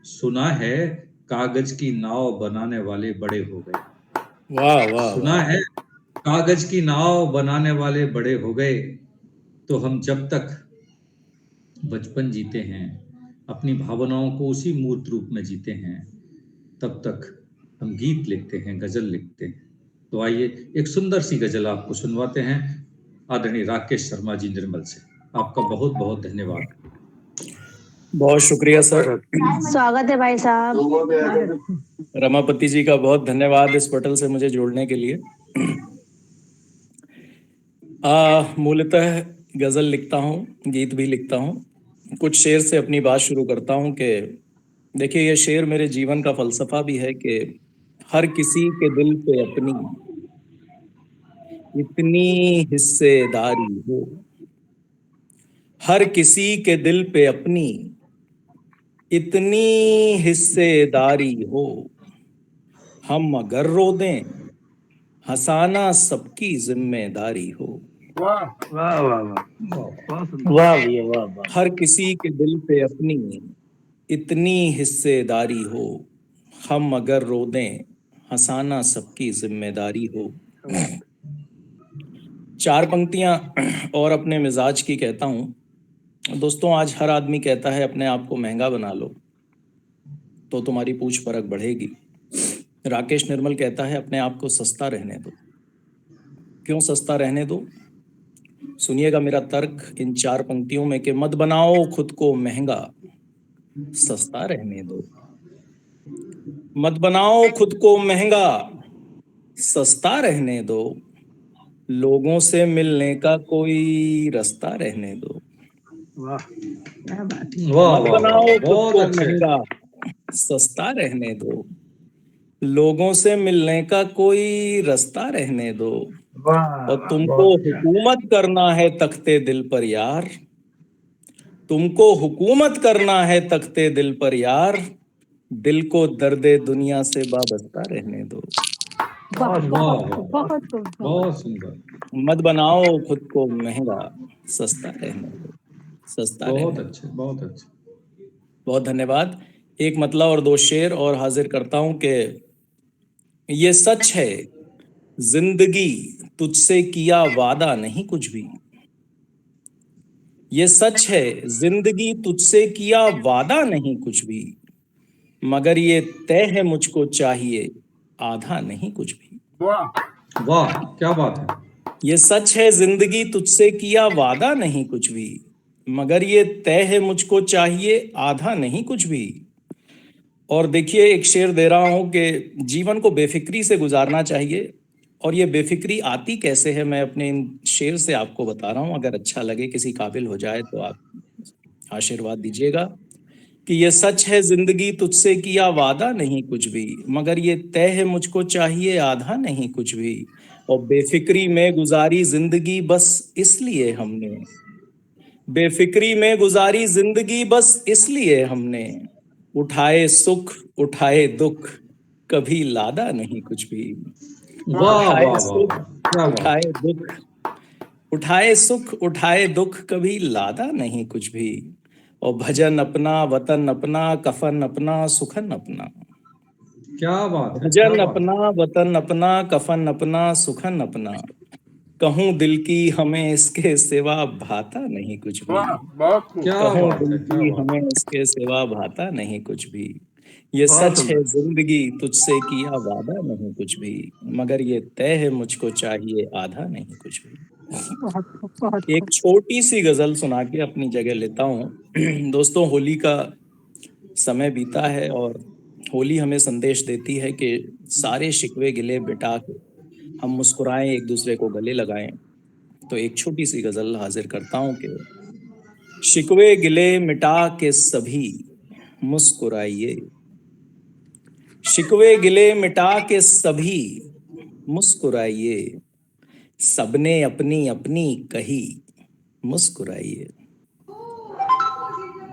सुना है कागज की नाव बनाने वाले बड़े हो गए। वाह वाह, सुना है कागज की नाव बनाने वाले बड़े हो गए। तो हम जब तक बचपन जीते हैं, अपनी भावनाओं को उसी मूर्त रूप में जीते हैं, तब तक हम गीत लिखते हैं, गजल लिखते हैं। तो आइए एक सुंदर सी गजल आपको सुनवाते हैं आदरणीय राकेश शर्मा जी निर्मल से। आपका बहुत बहुत धन्यवाद। बहुत शुक्रिया सर। स्वागत है भाई साहब। रमापति जी का बहुत धन्यवाद इस पटल से मुझे जोड़ने के लिए। मूलतः गजल लिखता हूँ, गीत भी लिखता हूँ। कुछ शेर से अपनी बात शुरू करता हूँ कि देखिए, ये शेर मेरे जीवन का फलसफा भी है कि हर किसी के दिल पे अपनी इतनी हिस्सेदारी हो, हर किसी के दिल पे अपनी इतनी हिस्सेदारी हो, हम अगर रो दें हंसाना सबकी जिम्मेदारी हो। वाह वाह वाह वाह, बहुत सुंदर। वाह भैया वाह वाह। हर किसी के दिल पे अपनी इतनी हिस्सेदारी हो, हम अगर रो दें हंसाना सबकी जिम्मेदारी हो। 4 पंक्तियां और अपने मिजाज की कहता हूं। दोस्तों, आज हर आदमी कहता है अपने आप को महंगा बना लो तो तुम्हारी पूछ परख बढ़ेगी। राकेश निर्मल कहता है अपने आप को सस्ता रहने दो। क्यों सस्ता रहने दो? सुनिएगा मेरा तर्क इन 4 पंक्तियों में कि मत बनाओ खुद को महंगा, सस्ता रहने दो। मत बनाओ खुद को महंगा, सस्ता रहने दो। लोगों से मिलने का कोई रास्ता रहने दो। वाह, क्या बात है। वाह मत वाह बनाओ वाह, खुद बहुत को अच्छे। महंगा, सस्ता रहने दो। लोगों से मिलने का कोई रास्ता रहने दो। वाह और वाह, तुमको बहुत अच्छा। हुकूमत करना है तख्ते दिल पर यार, तुमको हुकूमत करना है तख्ते दिल पर यार, दिल को दर्दे दुनिया से वाबस्ता रहने दो। वाह वाह बहुत वाह, बहुत खूब, बहुत सुंदर, मत बनाओ खुद को महंगा, सस्ता रहने दो, सस्ता रहने बहुत दो। अच्छे, बहुत अच्छे। बहुत धन्यवाद। एक मतला और दो शेर और हाजिर करता हूं कि ये सच है जिंदगी तुझसे किया वादा नहीं कुछ भी। ये सच है जिंदगी तुझसे किया वादा नहीं कुछ भी, मगर ये तय है मुझको चाहिए आधा नहीं कुछ भी। वाह वाह, क्या बात है। ये सच है जिंदगी तुझसे किया वादा नहीं कुछ भी, मगर ये तय है मुझको चाहिए आधा नहीं कुछ भी। और देखिए एक शेर दे रहा हूं कि जीवन को बेफिक्री से गुजारना चाहिए, और ये बेफिक्री आती कैसे है मैं अपने इन शेर से आपको बता रहा हूं। अगर अच्छा लगे, किसी काबिल हो जाए तो आप आशीर्वाद दीजिएगा कि ये सच है जिंदगी तुझसे किया वादा नहीं कुछ भी, मगर ये तय है मुझको चाहिए आधा नहीं कुछ भी। और बेफिक्री में गुजारी जिंदगी बस इसलिए हमने, बेफिक्री में गुजारी जिंदगी बस इसलिए हमने, उठाए सुख उठाए दुख कभी लादा नहीं कुछ भी। वाह उठाए वाह वाह सुख वाह, क्या बात। उठाए दुख, उठाए सुख उठाए दुख कभी लादा नहीं कुछ भी। और भजन अपना वतन अपना कफन अपना सुखन अपना, क्या बात है, क्या भजन बात अपना वतन अपना कफन अपना सुखन अपना, कहूँ दिल की हमें इसके सिवा भाता नहीं कुछ भी। वाह, बहुत खूब। क्या कहूँ बात दिल है, क्या की बात। हमें इसके सिवा भाता नहीं कुछ भी। ये बहुत सच है सुंदर। जिंदगी तुझसे किया वादा नहीं कुछ भी, मगर ये तय है मुझको चाहिए आधा नहीं कुछ भी। बहुत एक छोटी सी गजल सुना के अपनी जगह लेता हूँ। दोस्तों, होली का समय बीता है और होली हमें संदेश देती है कि सारे शिकवे गिले मिटा के हम मुस्कुराएं, एक दूसरे को गले लगाएं। तो एक छोटी सी गजल हाजिर करता हूँ कि शिकवे गिले मिटा के सभी मुस्कुराइए, शिकवे गिले मिटा के सभी मुस्कुराइए, सबने अपनी अपनी कही मुस्कुराइए।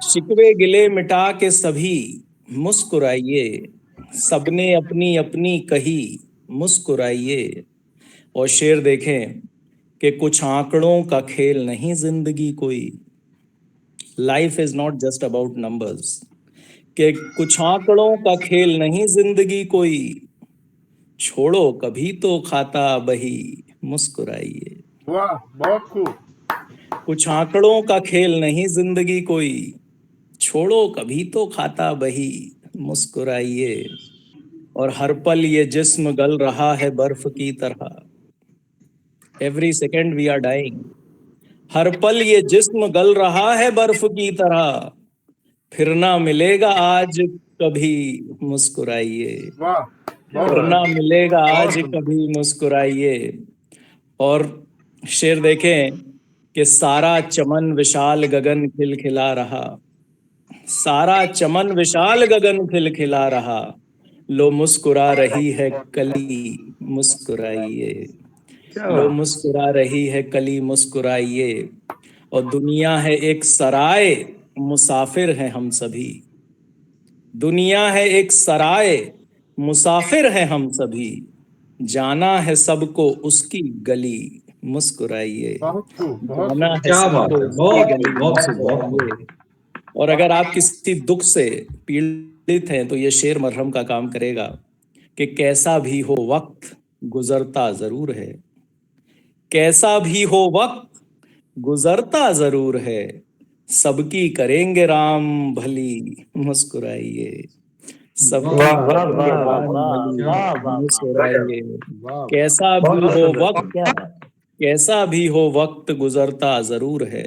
शिकवे गिले मिटा के सभी मुस्कुराइए, सबने अपनी अपनी कही मुस्कुराइए। और शेर देखें कि कुछ आंकड़ों का खेल नहीं जिंदगी कोई, life is not just about numbers, कि कुछ आंकड़ों का खेल नहीं जिंदगी कोई, छोड़ो कभी तो खाता बही मुस्कुराइए। वाह, बहुत खूब। कुछ आंकड़ों का खेल नहीं जिंदगी कोई, छोड़ो कभी तो खाता बही मुस्कुराइए। और हर पल ये जिस्म गल रहा है बर्फ की तरह, every second we are dying. हर पल ये जिस्म गल रहा है बर्फ की तरह, फिर ना मिलेगा आज कभी मुस्कुराइए, वाह, बहुत फिर ना सुंदर। मिलेगा बहुत आज सुंदर। कभी मुस्कुराइए। और शेर देखें कि सारा चमन विशाल गगन खिलखिला रहा, सारा चमन विशाल गगन खिलखिला रहा, लो मुस्कुरा रही है कली मुस्कुराइए, क्या लो बात। मुस्कुरा रही है कली मुस्कुराइए। और दुनिया है एक सराय, मुसाफिर हैं हम सभी, दुनिया है एक सराय, मुसाफिर हैं हम सभी, जाना है सबको उसकी गली मुस्कुराइए, बहुत खूब, बहुत जाना खूब। है क्या बात सबको है, उसकी बहुत गली बहुत खूब, बहुत खूब। मुस्कुराइए। और अगर आप किसी दुख से पीड़ित हैं तो ये शेर मरहम का काम करेगा कि कैसा भी हो वक्त गुजरता जरूर है, कैसा भी हो वक्त गुजरता जरूर है, सबकी करेंगे राम भली मुस्कुराइए, सबकी वाह वाह करेंगे वाह वाह, राम क्या बात, भली मुस्कुराइए। वाह, कैसा भी बहुत हो सुंदर, वक्त, क्या बात। कैसा भी हो वक्त गुजरता जरूर है,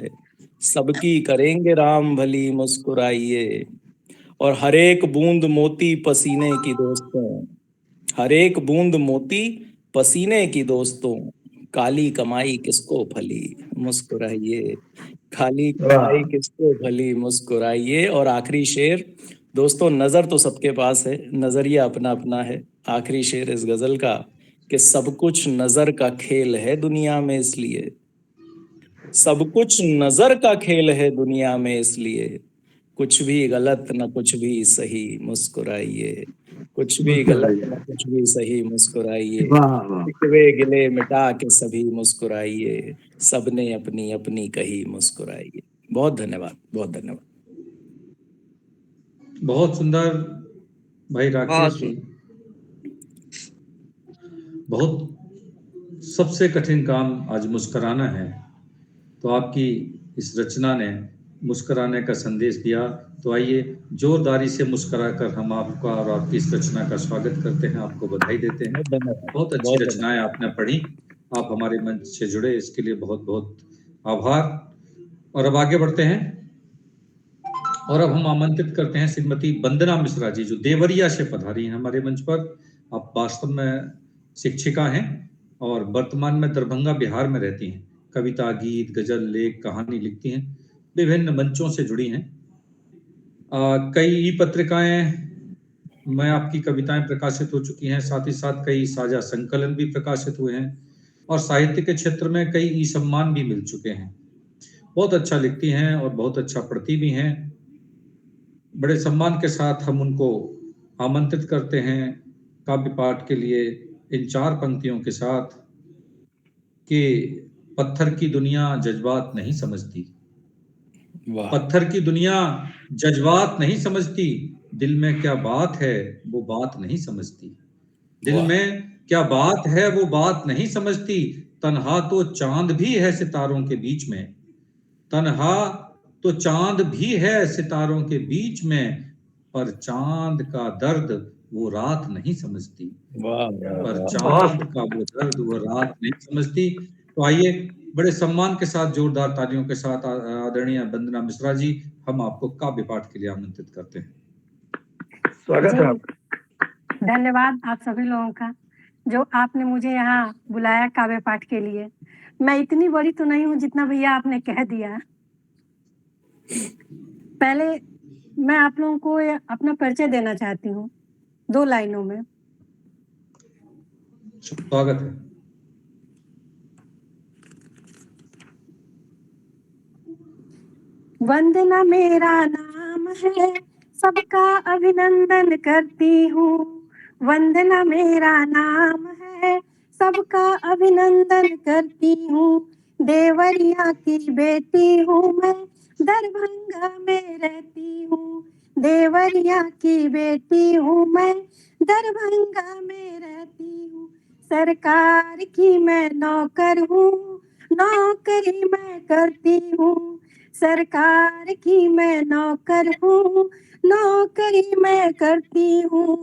सबकी करेंगे राम भली मुस्कुराइए। और हर एक बूंद मोती पसीने की दोस्तों, हर एक बूंद मोती पसीने की दोस्तों, काली कमाई किसको भली मुस्कुराइए, खाली कमाई वाह, किसको भली मुस्कुराइए। और आखिरी शेर, दोस्तों नजर तो सबके पास है, नजरिया अपना अपना है। आखिरी शेर इस गजल का कि सब कुछ नजर का खेल है दुनिया में, इसलिए सब कुछ नजर का खेल है दुनिया में, इसलिए कुछ भी गलत न कुछ भी सही मुस्कुराइए, कुछ भी गलत न कुछ भी सही मुस्कुराइए, वाह वाह शिकवे गिले मिटा के सभी मुस्कुराइए, सबने अपनी अपनी कही मुस्कुराइए। बहुत धन्यवाद, बहुत धन्यवाद। बहुत सुंदर भाई राकेश जी। बहुत सबसे कठिन काम आज मुस्कुराना है, तो आपकी इस रचना ने मुस्कुराने का संदेश दिया। तो आइए जोरदारी से मुस्कुराकर हम आपका और आपकी इस रचना का स्वागत करते हैं, आपको बधाई देते हैं। बहुत अच्छी रचनाएं आपने पढ़ी, आप हमारे मंच से जुड़े, इसके लिए बहुत बहुत आभार। और अब आगे बढ़ते हैं और अब हम आमंत्रित करते हैं श्रीमती वंदना मिश्रा जी, जो देवरिया से पधारी हैं हमारे मंच पर। आप वास्तव में शिक्षिका हैं और वर्तमान में दरभंगा बिहार में रहती हैं। कविता, गीत, गजल, लेख, कहानी लिखती हैं, विभिन्न मंचों से जुड़ी हैं। कई ई पत्रिकाएं में आपकी कविताएं प्रकाशित हो चुकी हैं, साथ ही साथ कई साझा संकलन भी प्रकाशित हुए हैं और साहित्य के क्षेत्र में कई ई सम्मान भी मिल चुके हैं। बहुत अच्छा लिखती हैं और बहुत अच्छा पढ़ती भी हैं। बड़े सम्मान के साथ हम उनको आमंत्रित करते हैं काव्य पाठ के लिए इन 4 पंक्तियों के साथ कि पत्थर की दुनिया जज्बात नहीं समझती, पत्थर की दुनिया जज्बात नहीं समझती, दिल में क्या बात है वो बात नहीं समझती, दिल में क्या बात है वो बात नहीं समझती, तन्हा तो चांद भी है सितारों के बीच में, तन्हा तो चांद भी है सितारों के बीच में, पर चांद का दर्द वो रात नहीं समझती, पर चांद का वो दर्द वो रात नहीं समझती। तो आइए बड़े सम्मान के साथ जोरदार तालियों के साथ आदरणीय वंदना मिश्रा जी, हम आपको काव्य पाठ के लिए आमंत्रित करते हैं। स्वागत है आपका। धन्यवाद आप सभी लोगों का जो आपने मुझे यहाँ बुलाया काव्य पाठ के लिए। मैं इतनी बड़ी तो नहीं हूँ जितना भैया आपने कह दिया। पहले मैं आप लोगों को अपना परिचय देना चाहती हूँ 2 लाइनों में। स्वागत है। वंदना मेरा नाम है, सबका अभिनंदन करती हूँ। वंदना मेरा नाम है, सबका अभिनंदन करती हूँ। देवरिया की बेटी हूँ मैं, दरभंगा में रहती हूँ। देवरिया की बेटी हूँ मैं, दरभंगा में रहती हूँ। सरकार की मैं नौकर हूँ, नौकरी मैं करती हूँ। सरकार की मैं नौकर हूँ, नौकरी मैं करती हूँ।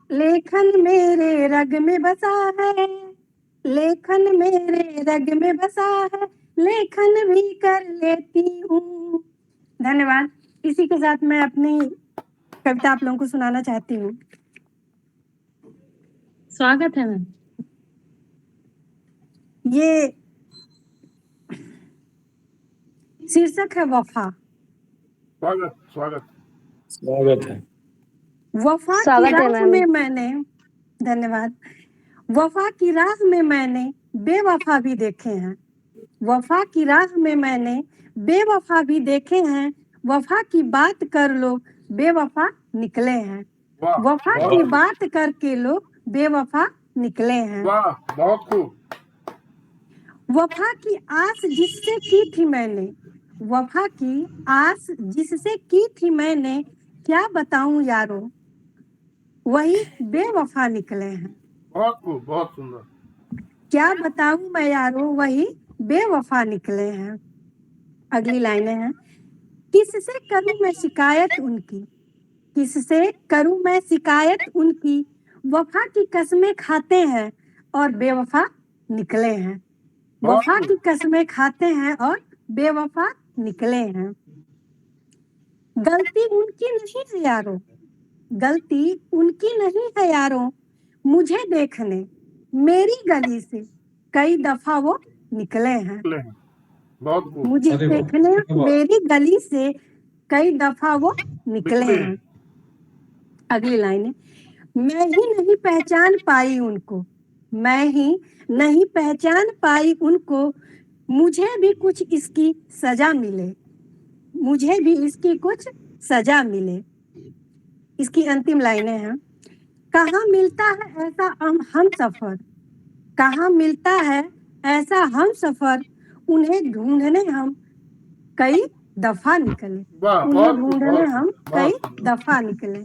लेखन मेरे रग में बसा है, लेखन मेरे रग में बसा है, लेखन भी कर लेती हूँ। धन्यवाद। इसी के साथ मैं अपनी कविता आप लोगों को सुनाना चाहती हूँ। स्वागत है मैम। ये शीर्षक है वफा। स्वागत स्वागत स्वागत है। वफा की राह में मैंने, धन्यवाद। वफा की राह में मैंने बेवफा भी देखे हैं। वफा की राह में मैंने बेवफा भी देखे हैं। वफा की बात कर लो बेवफा निकले हैं। वफा की बात करके लोग बेवफा निकले हैं। वाह, बहुत खूब। वफा की आस जिससे की थी मैंने, वफा की आस जिससे की थी मैंने, क्या बताऊं यारो वही बेवफा निकले हैं। बहुत खूब, बहुत सुंदर। क्या बताऊं मैं यारो वही बेवफा निकले हैं। अगली लाइनें हैं। किससे करूं मैं शिकायत उनकी, किससे करूं मैं शिकायत उनकी, वफा की कसमें खाते हैं और बेवफा निकले हैं। वफा की कसमें खाते हैं और बेवफा निकले हैं। गलती उनकी नहीं है यारो, गलती उनकी नहीं है यारो, मुझे देखने मेरी गली से कई दफा वो निकले हैं। बहुत खूब। मुझे देखने मेरी गली से कई दफा वो निकले हैं। अगली लाइन है। मैं ही नहीं पहचान पाई उनको, मैं ही नहीं पहचान पाई उनको, मुझे भी कुछ इसकी सजा मिले, मुझे भी इसकी कुछ सजा मिले। इसकी अंतिम लाइनें हैं, कहाँ मिलता है ऐसा हम सफर, कहाँ मिलता है ऐसा हम सफर, उन्हें ढूंढने हम कई दफा निकले, वाह, उन्हें बहुत ढूंढने बहुत हम कई बहुत दफा निकले।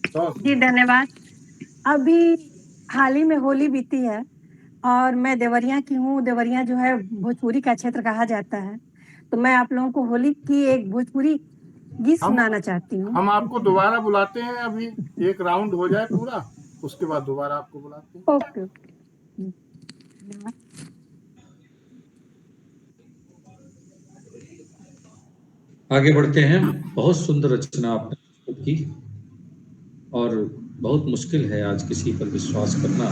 बहुत जी धन्यवाद। अभी हाल ही में होली बीती है और मैं देवरिया की हूँ। देवरिया जो है भोजपुरी का क्षेत्र कहा जाता है, तो मैं आप लोगों को होली की एक भोजपुरी गीत हम सुनाना चाहती हूँ। हम आपको दोबारा बुलाते हैं, अभी एक राउंड हो जाए पूरा, उसके बाद दोबारा आपको बुलाते हैं। Okay okay. आगे बढ़ते हैं। बहुत सुंदर रचना आपने की और बहुत मुश्किल है आज किसी पर विश्वास करना।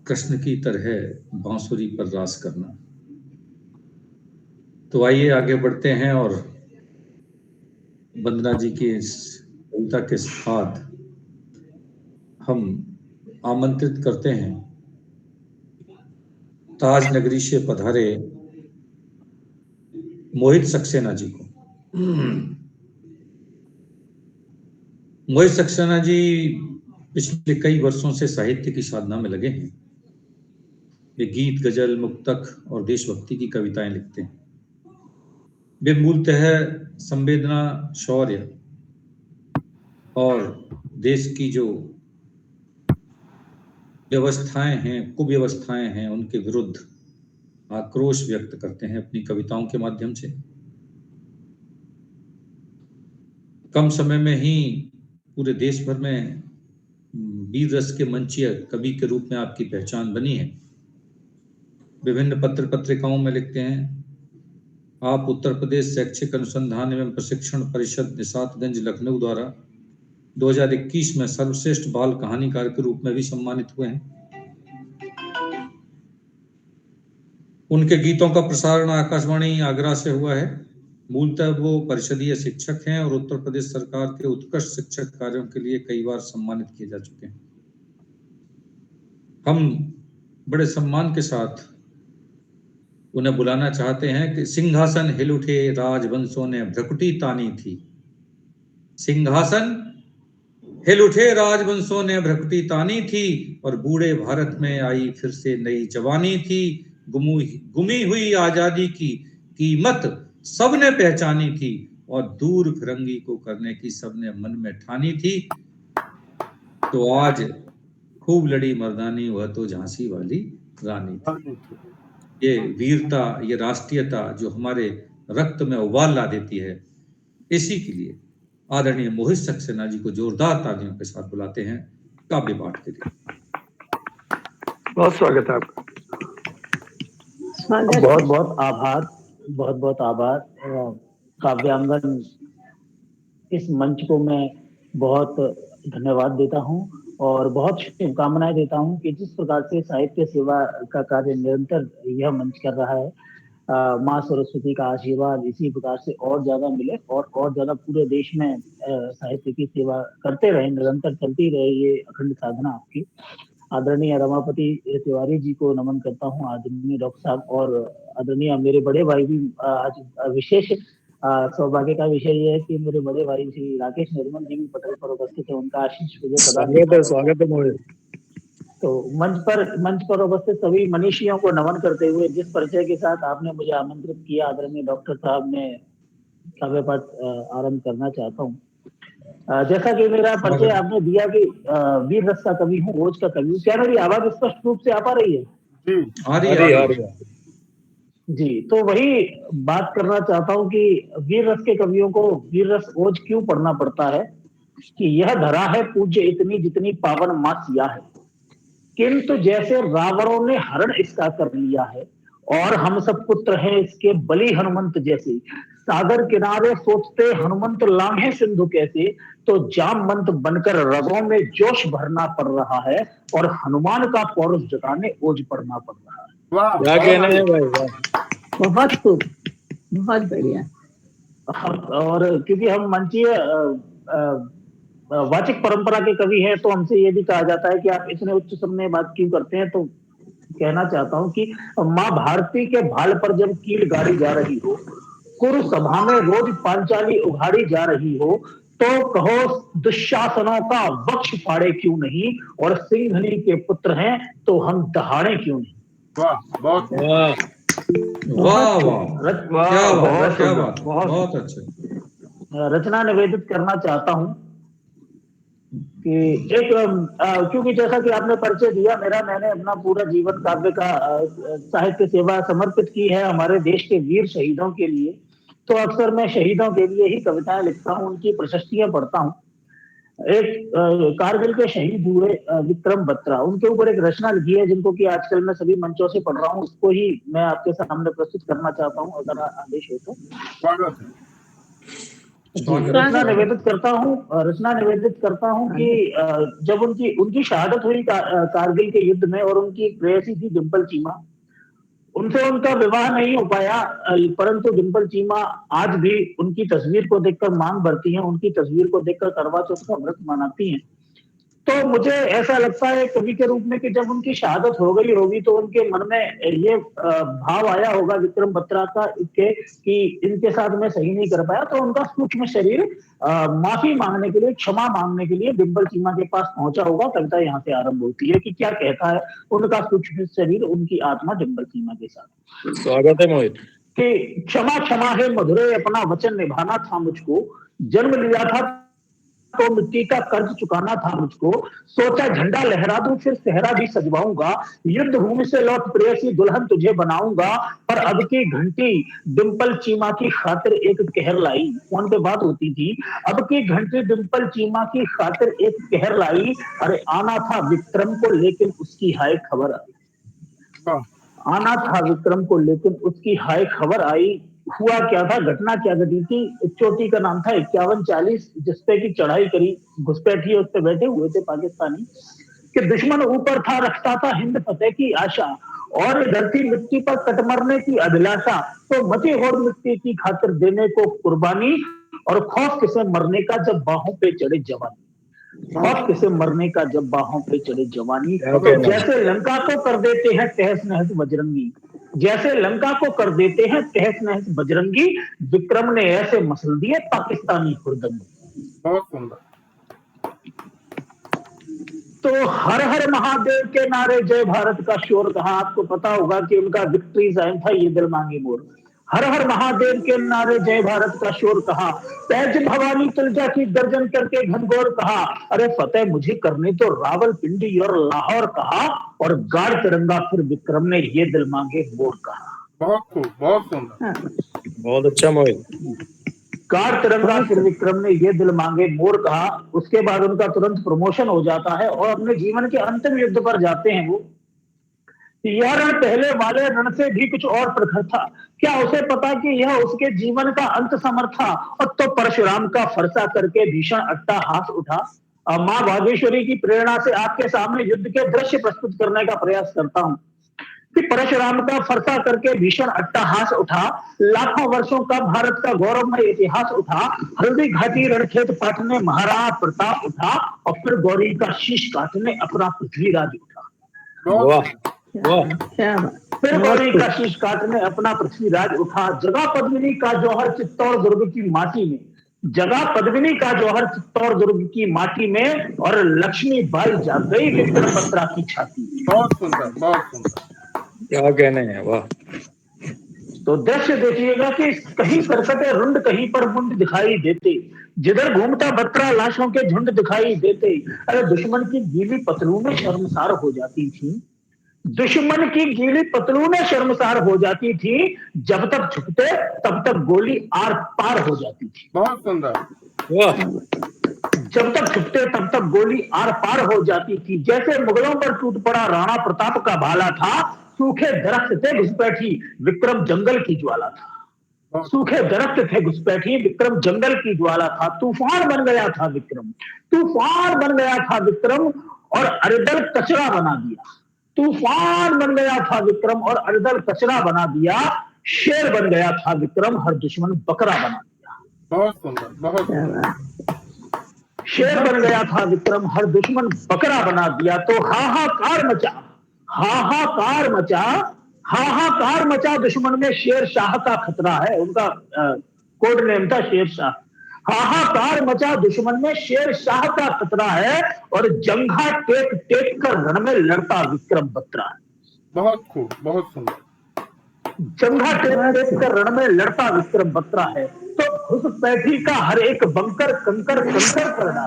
कृष्ण की तरह बांसुरी पर रास करना। तो आइए आगे बढ़ते हैं और वंदना जी की इस कविता के साथ हम आमंत्रित करते हैं ताज नगरी से पधारे मोहित सक्सेना जी को। मोहित सक्सेना जी पिछले कई वर्षों से साहित्य की साधना में लगे हैं। वे गीत, गजल, मुक्तक और देशभक्ति की कविताएं लिखते हैं। वे मूलतः संवेदना, शौर्य और देश की जो व्यवस्थाएं हैं, कुव्यवस्थाएं हैं, उनके विरुद्ध आक्रोश व्यक्त करते हैं अपनी कविताओं के माध्यम से। कम समय में ही पूरे देश भर में वीर रस के मंचीय कवि के रूप में आपकी पहचान बनी है। विभिन्न पत्र पत्रिकाओं में लिखते हैं। आप उत्तर प्रदेश शैक्षिक अनुसंधान एवं प्रशिक्षण परिषद निशातगंज लखनऊ द्वारा 2021 में सर्वश्रेष्ठ बाल कहानीकार के रूप में भी सम्मानित हुए हैं। उनके गीतों का प्रसारण आकाशवाणी आगरा से हुआ है। मूलतः वो परिषदीय शिक्षक हैं और उत्तर प्रदेश सरकार के उत्कृष्ट शिक्षक कार्यों के लिए कई बार सम्मानित किए जा चुके हैं। हम बड़े सम्मान के साथ उन्हें बुलाना चाहते हैं कि सिंहासन हिल उठे राजवंशों ने भ्रकुटी तानी थी। सिंहासन हिल उठे राजवंशों ने भ्रकुटी तानी थी और बूढ़े भारत में आई फिर से नई जवानी थी। गुमी हुई आजादी की कीमत सबने पहचानी थी और दूर फिरंगी को करने की सबने मन में ठानी थी। तो आज खूब लड़ी मर्दानी, वह तो झांसी वाली रानी थी। ये वीरता, ये राष्ट्रीयता जो हमारे रक्त में उबाल ला देती है, इसी के लिए आदरणीय मोहित सक्सेना जी को जोरदार तालियों के साथ बुलाते हैं काव्य पाठ के लिए। बहुत स्वागत है आपका। बहुत बहुत आभार। काव्यांगन इस मंच को मैं बहुत धन्यवाद देता हूं और बहुत शुभकामनाएं देता हूं कि जिस प्रकार से साहित्य सेवा का कार्य निरंतर यह मंच कर रहा है, माँ सरस्वती का आशीर्वाद इसी प्रकार से और ज्यादा मिले और ज्यादा पूरे देश में साहित्य की सेवा करते रहे, निरंतर चलती रहे ये अखंड साधना आपकी। आदरणीय रमापति तिवारी जी को नमन करता हूँ, आदरणीय डॉक्टर साहब और आदरणीय मेरे बड़े भाई भी। आज विशेष सौभाग्य का विषय यह है कि मेरे बड़े भाई श्री राकेश निर्मल जी भी पटल पर उपस्थित है। उनका आशीष स्वागत है मोहित। तो मंच पर उपस्थित सभी मनीषियों को नमन करते हुए जिस परिचय के साथ आपने मुझे आमंत्रित किया, आदरणीय डॉक्टर साहब, ने काव्य पाठ आरंभ करना चाहता हूँ। जैसा कि मेरा परिचय आपने दिया कि वीर रस का कवि हूँ, रोज का कवि हूँ। क्या मेरी आवाज स्पष्ट रूप से आ पा रही है? आ रही है। जी, तो वही बात करना चाहता हूँ कि वीर रस के कवियों को वीर रस ओज क्यों पढ़ना पड़ता है कि यह धरा है पूज्य इतनी जितनी पावन मां सिया है, किंतु जैसे रावणों ने हरण इसका कर लिया है और हम सब पुत्र हैं इसके बलि हनुमंत जैसे, सागर किनारे सोचते हनुमंत लांघे सिंधु कैसे, तो जामवंत बनकर रगों में जोश भरना पड़ रहा है और हनुमान का पौरुष जताने ओज पढ़ना पड़ रहा है। क्या कहना है भाई? बहुत खूब, बहुत बढ़िया। और क्योंकि हम मंचीय वाचिक परंपरा के कवि हैं, तो हमसे ये भी कहा जाता है कि आप इतने उच्च स्वर में बात क्यों करते हैं। तो कहना चाहता हूं कि माँ भारती के भाल पर जब कील गाड़ी जा रही हो, कुरु सभा में रोज पांचाली उघाड़ी जा रही हो, तो कहो दुशासनों का वक्ष फाड़े क्यों नहीं, और सिंघनी के पुत्र हैं तो हम दहाड़े क्यों नहीं। वाह, बहुत वाह वाह वाह, क्या बात, क्या बात, बहुत बहुत अच्छा। रचना निवेदित करना चाहता हूं कि एक क्योंकि जैसा कि आपने परिचय दिया मेरा, मैंने अपना पूरा जीवन काव्य का साहित्य सेवा समर्पित की है हमारे देश के वीर शहीदों के लिए। तो अक्सर मैं शहीदों के लिए ही कविताएं लिखता हूं, उनकी प्रशस्तियां पढ़ता हूं। एक कारगिल के शहीद हुए विक्रम बत्रा, उनके ऊपर एक रचना लिखी है जिनको कि आजकल मैं सभी मंचों से पढ़ रहा हूं, उसको ही मैं आपके सामने प्रस्तुत करना चाहता हूं, अगर आदेश हो तो। स्वागत है। रचना निवेदित करता हूं कि जब उनकी शहादत हुई कारगिल के युद्ध में, और उनकी एक प्रेयसी थी डिंपल चीमा, उनसे उनका विवाह नहीं हो पाया, परंतु डिंपल चीमा आज भी उनकी तस्वीर को देखकर मांग भरती हैं, उनकी तस्वीर को देखकर करवा चौथ का व्रत मनाती हैं। तो मुझे ऐसा लगता है कवि के रूप में कि जब उनकी शहादत हो गई होगी तो उनके मन में ये भाव आया होगा विक्रम बत्रा का कि इनके साथ मैं सही नहीं कर पाया, तो उनका सूक्ष्म शरीर माफी मांगने के लिए, क्षमा मांगने के लिए डिंपल चीमा के पास पहुंचा होगा। कविता यहाँ से आरंभ होती है कि क्या कहता है उनका सूक्ष्म शरीर, उनकी आत्मा डिंपल चीमा के साथ। स्वागत है मोहित। कि क्षमा क्षमा है मधुरे, अपना वचन निभाना था मुझको, जन्म लिया था तो मिट्टी का कर्ज चुकाना था मुझको, सोचा झंडा लहरा दूं फिर सेहरा भी सजवाऊंगा, युद्ध भूमि से लौट प्रेयसी दुल्हन तुझे बनाऊंगा, पर अब की घंटी डिंपल चीमा की खातिर एक कहर लाई। फोन पे बात होती थी। अब की घंटी डिंपल चीमा की खातिर एक कहर लाई, अरे आना था विक्रम को लेकिन उसकी हाय खबर आई। आना था विक्रम को लेकिन उसकी हाय खबर आई। हुआ क्या था, घटना क्या घटी थी। एक चोटी का नाम था 5140, जिसपे की चढ़ाई करी घुसपैठी, उस पे बैठे हुए थे पाकिस्तानी, कि दुश्मन ऊपर था, रखता था हिंद फतेह की आशा, और धरती मिट्टी पर कट मरने की अभिलाषा, तो मची होड़ मिट्टी की खातिर देने को कुर्बानी, और खौफ किसे मरने का जब बाहों पे चढ़े जवानी, खौफ किसे मरने का जब बाहों पे चढ़े जवानी। तो जैसे लंका को कर देते हैं तहस नहस बजरंगी, जैसे लंका को कर देते हैं तहस नहस बजरंगी, विक्रम ने ऐसे मसल दिए पाकिस्तानी हुरदंगी। बहुत सुंदर। तो हर हर महादेव के नारे जय भारत का शोर कहा। आपको पता होगा कि उनका विक्ट्री साइन था ये दिल मांगे मोर। हर हर महादेव के नारे जय भारत का शोर कहा, पैज भवानी तुलजा की गर्जन करके घनघोर कहा, अरे फतेह मुझे करने तो रावलपिंडी और लाहौर कहा, और गाड़ तिरंगा फिर विक्रम ने ये दिल मांगे मोर कहा। बहुत खूब, बहुत सुंदर, बहुत अच्छा मोहित। गाड़ तिरंगा फिर विक्रम ने ये दिल मांगे मोर कहा। उसके बाद उनका तुरंत प्रमोशन हो जाता है और अपने जीवन के अंतिम युद्ध पर जाते हैं वो। यह रण पहले वाले रण से भी कुछ और प्रखर था, क्या उसे पता कि यह उसके जीवन का अंत समर था। और तो परशुराम का फरसा करके भीषण अट्टहास उठा। मां बागेश्वरी की प्रेरणा से आपके सामने युद्ध के दृश्य प्रस्तुत करने का प्रयास करता हूं कि परशुराम का फरसा करके भीषण अट्टहास उठा, लाखों वर्षों का भारत का गौरवमय इतिहास उठा, हल्दी घाटी रणखेत पाटने महाराणा प्रताप उठा, और फिर गौरी का शीश काटने अपना पृथ्वीराज उठा। वाह वाह, फिर गौरी का शीश काटने अपना पृथ्वीराज उठा। जगह पद्मिनी का जौहर चित्तौड़ दुर्ग की माटी में, जगह पद्मिनी का जौहर चित्तौड़ दुर्ग की माटी में, और लक्ष्मी बाई जाग गई विक्रम बत्रा की छाती में। बहुत सुंदर, बहुत सुंदर, क्या कहने हैं, वाह। तो दृश्य देखिएगा कि कहीं सरकते रुंड कहीं पर मुंड दिखाई देते, जिधर घूमता बत्रा लाशों के झुंड दिखाई देते। अरे दुश्मन की गीली पतलूनें शर्मसार हो जाती थी, दुश्मन की गीली पतलूनें शर्मसार हो जाती थी, जब तक झुकते तब तक गोली आर पार हो जाती थी। बहुत सुंदर, वाह। जब तक झुकते तब तक गोली आर पार हो जाती थी। जैसे मुगलों पर टूट पड़ा राणा प्रताप का भाला था, सूखे दरख्त थे घुसपैठी विक्रम जंगल की ज्वाला था। सूखे दरख्त थे घुसपैठी विक्रम जंगल की ज्वाला था। तूफान बन गया था विक्रम, तूफान बन गया था विक्रम, और अरिदल कचरा बना दिया। तूफान बन गया था विक्रम और अरिदल कचरा बना दिया। शेर बन गया था विक्रम, हर दुश्मन बकरा बना दिया। बहुत सुंदर, बहुत सुंदर। शेर बन गया था विक्रम, हर दुश्मन बकरा बना दिया। तो हाहाकार मचा, हाहाकार मचा, हाहाकार मचा दुश्मन में, शेर शाह का खतरा है, उनका कोड नेम था शेर शाह। हाहाकार मचा दुश्मन में, शेर शाह का खतरा है, और जंघा टेक टेक कर रण में लड़ता विक्रम बत्रा है। बहुत खूब, बहुत सुंदर। जंघा टेक टेक कर रण में लड़ता विक्रम बत्रा है। तो घुसपैठी का हर एक बंकर कंकर कंकर कर डाला,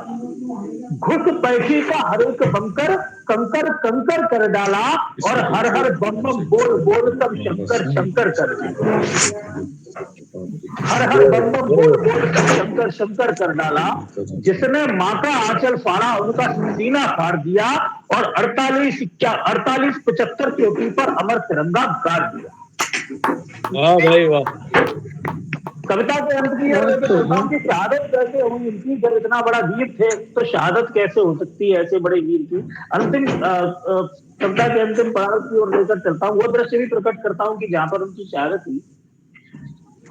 घुसपैठी का हर एक बंकर कंकर कंकर कर डाला, और हर हर बम बम बोल बोल कर शंकर शंकर कर डाला, हर हर बम बम बोल बोल कर शंकर शंकर कर डाला। जिसने माँ का आंचल फाड़ा उनका सीना फाड़ दिया, और 48-75 चोटी पर अमर तिरंगा गाड़ दिया। वाह भाई वाह। कविता के अंत की शहादत कैसे हुई इनकी? जब इतना बड़ा वीर थे तो शहादत कैसे हो सकती है ऐसे बड़े वीर की? अंतिम कविता के अंतिम पड़ाव की ओर लेकर चलता हूँ। वो दृश्य भी प्रकट करता हूँ कि जहां पर उनकी शहादत हुई,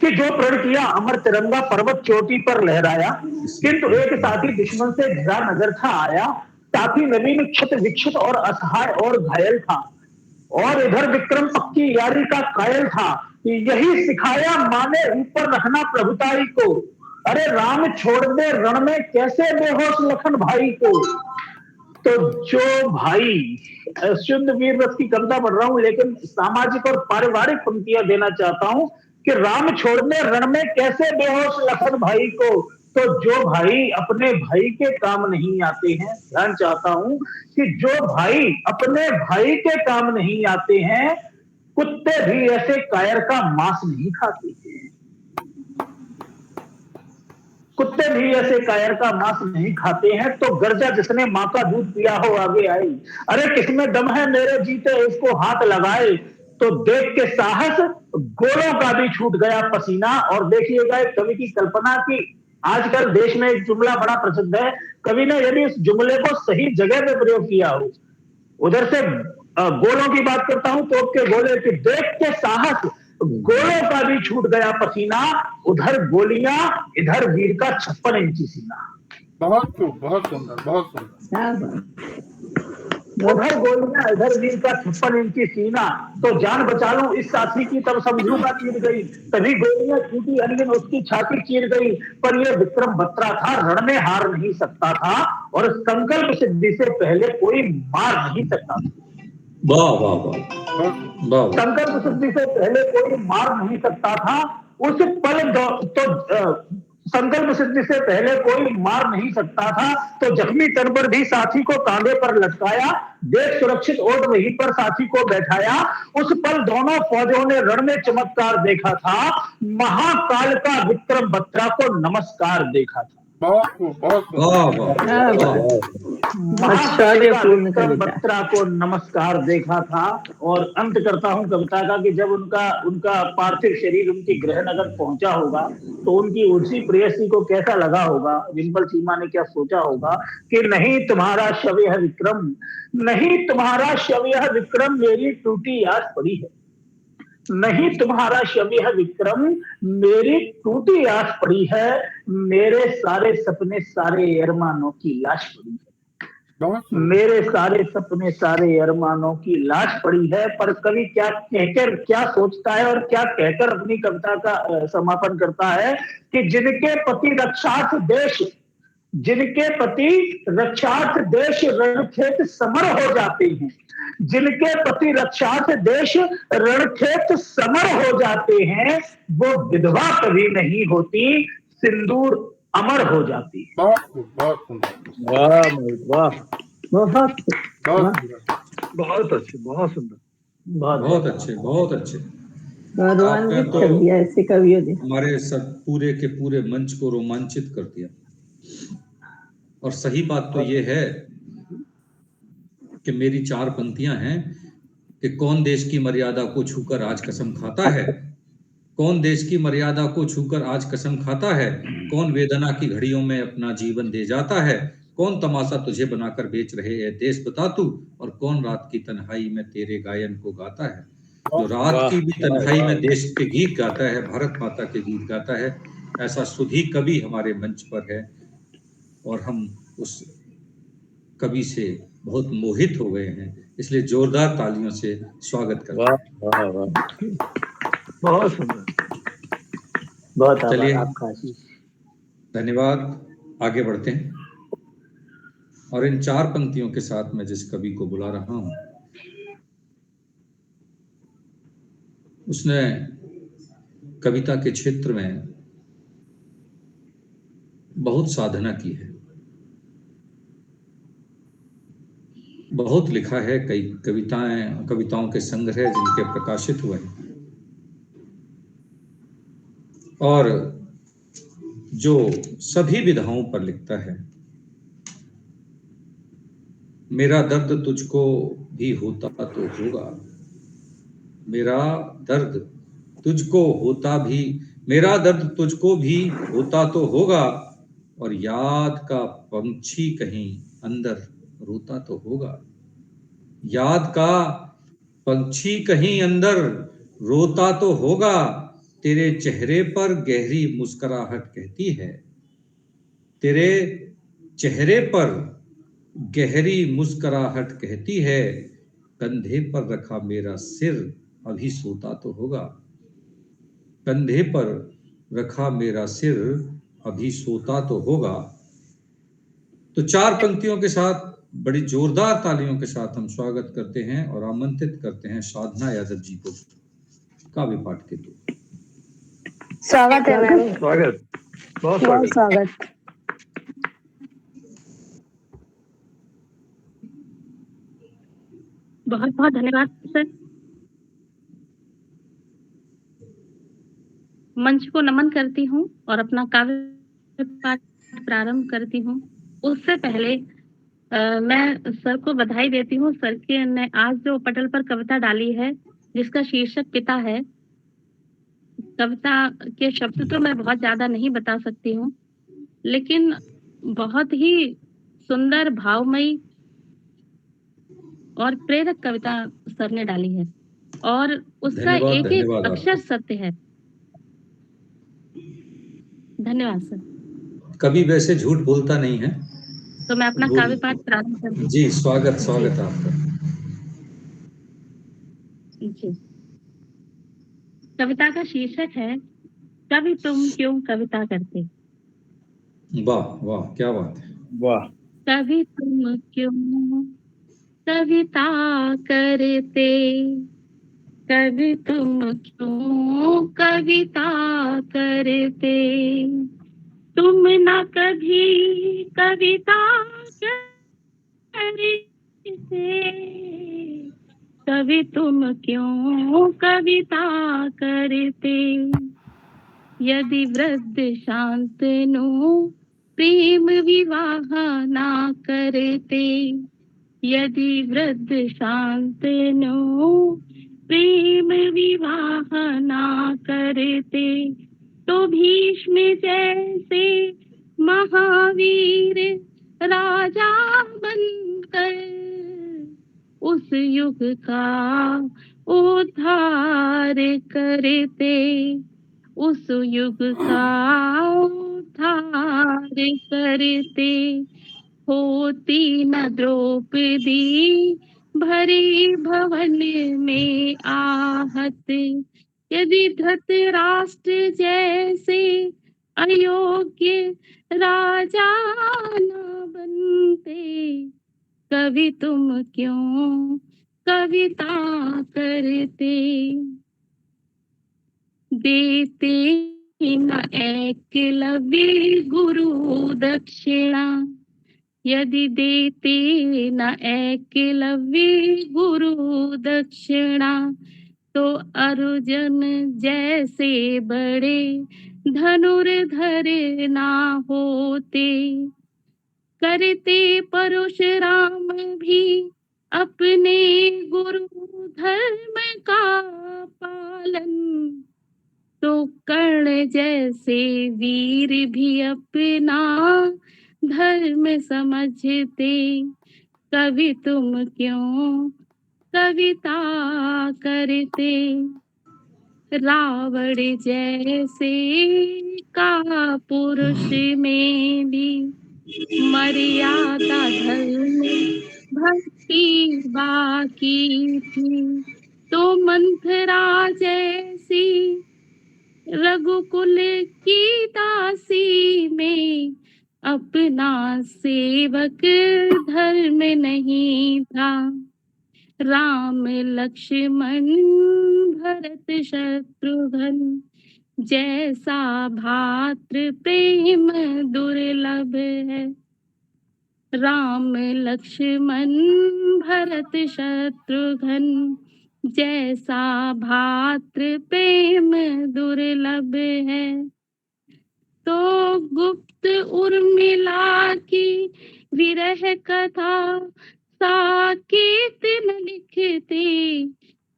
कि जो प्रण किया अमर तिरंगा पर्वत चोटी पर लहराया, किंतु एक साथी दुश्मन से घिरा नजर था आया। साथी नवीन क्षत विक्षत और असहाय और घायल था, और इधर विक्रम पक्की यारी का कायल था। यही सिखाया माँ ने ऊपर रखना प्रभुताई को, अरे राम छोड़ दे रण में कैसे बेहोश लखन भाई को। तो जो भाई, शुद्ध वीर रस की कविता पढ़ रहा हूं, लेकिन सामाजिक और पारिवारिक पंक्तियां देना चाहता हूं कि राम छोड़ दे रण में कैसे बेहोश लखन भाई को। तो जो भाई अपने भाई के काम नहीं आते हैं, ध्यान चाहता हूं कि जो भाई अपने भाई के काम नहीं आते हैं, कुत्ते भी ऐसे कायर का मांस नहीं खाते, कुत्ते भी ऐसे कायर का मांस नहीं खाते हैं। तो गर्जा जिसने माँ का दूध पिया हो आगे आई, अरे किसमें दम है मेरे जीते इसको हाथ लगाए। तो देख के साहस गोलों का भी छूट गया पसीना। और देखिएगा एक कवि की कल्पना की आजकल देश में एक जुमला बड़ा प्रसिद्ध है, कवि ने यदि इस जुमले को सही जगह पे प्रयोग किया हो, उधर से गोलों की बात करता हूं, तोप के गोले की, देख के साहस गोलों का भी छूट गया पसीना, उधर गोलियां इधर वीर का 56 इंची सीना। बहुत खूब, बहुत सुंदर, बहुत सुंदर। उधर गोलियां इधर वीर का 56 इंची सीना। तो जान बचा लूं इस साथी की तब समझूंगा चीर गई, तभी गोलियां छूटी अनगिन उसकी छाती चीर गई। पर यह विक्रम बत्रा था, रण में हार नहीं सकता था, और संकल्प सिद्धि से पहले कोई मार नहीं सकता था। वाह वाह वाह। संकल्प सिद्धि से पहले कोई मार नहीं सकता था। उस पल तो संकल्प सिद्धि से पहले कोई मार नहीं सकता था। तो जख्मी तन पर भी साथी को कांधे पर लटकाया, देश सुरक्षित ओट वहीं पर साथी को बैठाया। उस पल दोनों फौजों ने रण में चमत्कार देखा था, महाकाल का विक्रम बत्रा को नमस्कार देखा था। बहुत खूब, बहुत विक्रम बत्रा को नमस्कार देखा था। और अंत करता हूं कविता का कि जब उनका पार्थिव शरीर उनकी गृह नगर पहुंचा होगा, तो उनकी उसी प्रेयसी को कैसा लगा होगा, डिंपल चीमा ने क्या सोचा होगा कि नहीं तुम्हारा शव यह विक्रम, नहीं तुम्हारा शव यह विक्रम, मेरी टूटी आस पड़ी है। नहीं तुम्हारा शव यह विक्रम, मेरी टूटी आस पड़ी है, मेरे सारे सपने सारे अरमानों की लाश पड़ी है, मेरे सारे सपने सारे अरमानों की लाश पड़ी है। पर कवि क्या कहकर क्या सोचता है और क्या कहकर अपनी कविता का समापन करता है कि जिनके पति रक्षार्थ देश, जिनके पति रक्षार्थ देश रणखेत समर हो जाते हैं, जिनके पति रक्षार्थ देश रणखेत समर हो जाते हैं, वो विधवा कभी नहीं होती, सिंदूर अमर हो जाती है। बहुत सुंदर, वाह वाह, बहुत बहुत अच्छे, बहुत सुंदर, बहुत अच्छे, बहुत अच्छे। गौरवान्वित कर दिया ऐसे कवियों ने, हमारे सब पूरे के पूरे मंच को रोमांचित कर दिया। और सही बात तो ये है कि मेरी 4 पंक्तियां हैं कि कौन देश की मर्यादा को छूकर आज कसम खाता है, कौन देश की मर्यादा को छूकर आज कसम खाता है, कौन वेदना की घड़ियों में अपना जीवन दे जाता है, कौन तमाशा तुझे बनाकर बेच रहे है देश बता तू, और कौन रात की तन्हाई में तेरे गायन को गाता है। जो रात की भी तन्हाई में देश के गीत गाता है, भारत माता के गीत गाता है, ऐसा सुधी कवि हमारे मंच पर है। और हम उस कवि से बहुत मोहित हो गए हैं, इसलिए जोरदार तालियों से स्वागत करते वाह हैं। वाह वाह, बहुत सुंदर। बहुत आभार चलिए, आपका आशीष। धन्यवाद। आगे बढ़ते हैं और इन 4 पंक्तियों के साथ मैं जिस कवि को बुला रहा हूं, उसने कविता के क्षेत्र में बहुत साधना की है, बहुत लिखा है, कई कविताओं के संग्रह जिनके प्रकाशित हुए हैं, और जो सभी विधाओं पर लिखता है। मेरा दर्द तुझको भी होता तो होगा, मेरा दर्द तुझको होता भी, मेरा दर्द तुझको भी होता तो होगा, और याद का पंछी कहीं अंदर रोता तो होगा। याद का पंछी कहीं अंदर रोता तो होगा, तेरे चेहरे पर गहरी मुस्कुराहट कहती है, तेरे चेहरे पर गहरी मुस्कुराहट कहती है, कंधे पर रखा मेरा सिर अभी सोता तो होगा, कंधे पर रखा मेरा सिर अभी सोता तो होगा। तो 4 पंक्तियों के साथ बड़ी जोरदार तालियों के साथ हम स्वागत करते हैं और आमंत्रित करते हैं साधना यादव जी को काव्य पाठ के लिए। स्वागत है मैम। स्वागत, बहुत बहुत स्वागत। स्वागत। बहुत बहुत धन्यवाद सर। मंच को नमन करती हूँ और अपना काव्य पाठ प्रारंभ करती हूँ। उससे पहले मैं सर को बधाई देती हूँ। सर के ने आज जो पटल पर कविता डाली है जिसका शीर्षक पिता है, कविता के शब्द तो मैं बहुत ज्यादा नहीं बता सकती हूँ, लेकिन बहुत ही सुंदर, भावमयी और प्रेरक कविता सर ने डाली है और उसका एक एक अक्षर सत्य है। धन्यवाद सर। कभी वैसे झूठ बोलता नहीं है, तो मैं अपना काव्य पाठ प्रारंभ करती हूँ। जी, स्वागत आपका। जी, कविता का शीर्षक है कवि तुम क्यों कविता करते। वाह वाह, क्या बात है, वाह। कवि तुम क्यों कविता करते, कवि तुम क्यों कविता करते, तुम न कभी कविता करते, कवि तुम क्यों कविता करते। यदि वृद्ध शांतनु प्रेम विवाह ना करते, यदि वृद्ध शांतनु प्रेम विवाह ना करते, तो भीष्म जैसे महावीर राजा बनकर उस युग का उद्धार करते, उस युग का उद्धार करते। होती न द्रौपदी भरी भवन में आहत, यदि धृतराष्ट्र जैसे अयोग्य राजा न बनते, कवि तुम क्यों कविता करते। देते न एकलव्य गुरु दक्षिणा, यदि देते न एकलव्य गुरु दक्षिणा, तो अर्जुन जैसे बड़े धनुर्धर ना होते। करते परशुराम भी अपने गुरु धर्म का पालन, तो कर्ण जैसे वीर भी अपना धर्म समझते। कवि तुम क्यों कविता करते। रावण जैसे का पुरुष में भी मर्यादा धर्म भक्ति बाकी थी, तो मंथरा जैसी रघुकुल की दासी में अपना सेवक धर्म नहीं था। राम लक्ष्मण भरत शत्रुघ्न जैसा भातृ प्रेम दुर्लभ है। राम लक्ष्मण भरत शत्रुघ्न जैसा भातृ प्रेम दुर्लभ है। तो गुप्त उर्मिला की विरह कथा साकेत न लिखते,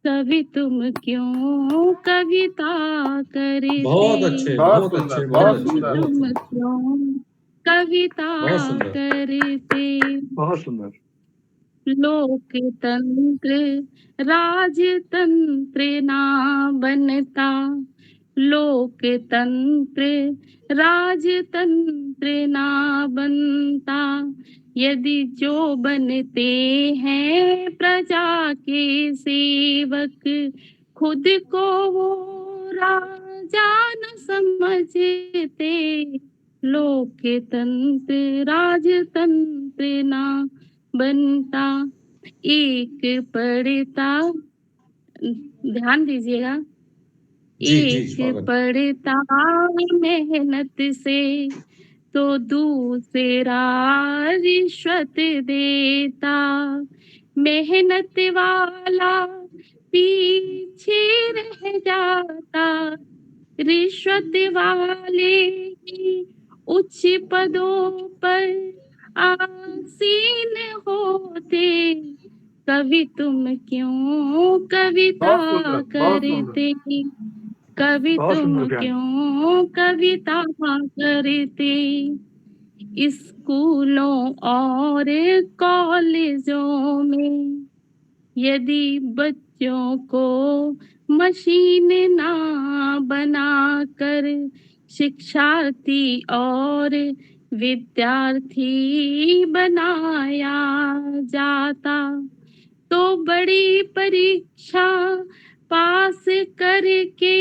कवि तुम क्यों कविता करते। बहुत अच्छे, बहुत अच्छे, बहुत अच्छे, बहुत तुम अच्छे। क्यों कविता बहुत सुंदर। करते। बहुत सुंदर। लोकतंत्र राजतंत्र ना बनता, लोकतंत्र राजतंत्र ना बनता, यदि जो बनते हैं प्रजा के सेवक खुद को वो राजा न समझते। लोकतंत्र राजतंत्र ना बनता। एक पढ़ता, ध्यान दीजिएगा, जी जी एक स्वागत। पढ़ता मेहनत से तो दूसरा रिश्वत देता। मेहनत वाला पीछे रह जाता, रिश्वत वाले ही उच्च पदों पर आसीन होते। कवि तुम क्यों कविता करते, कवि बहुत तुम सुंदर ज्ञान। क्यों कविता करते। स्कूलों और कॉलेजों में यदि बच्चों को मशीन ना बनाकर शिक्षार्थी और विद्यार्थी बनाया जाता, तो बड़ी परीक्षा पास करके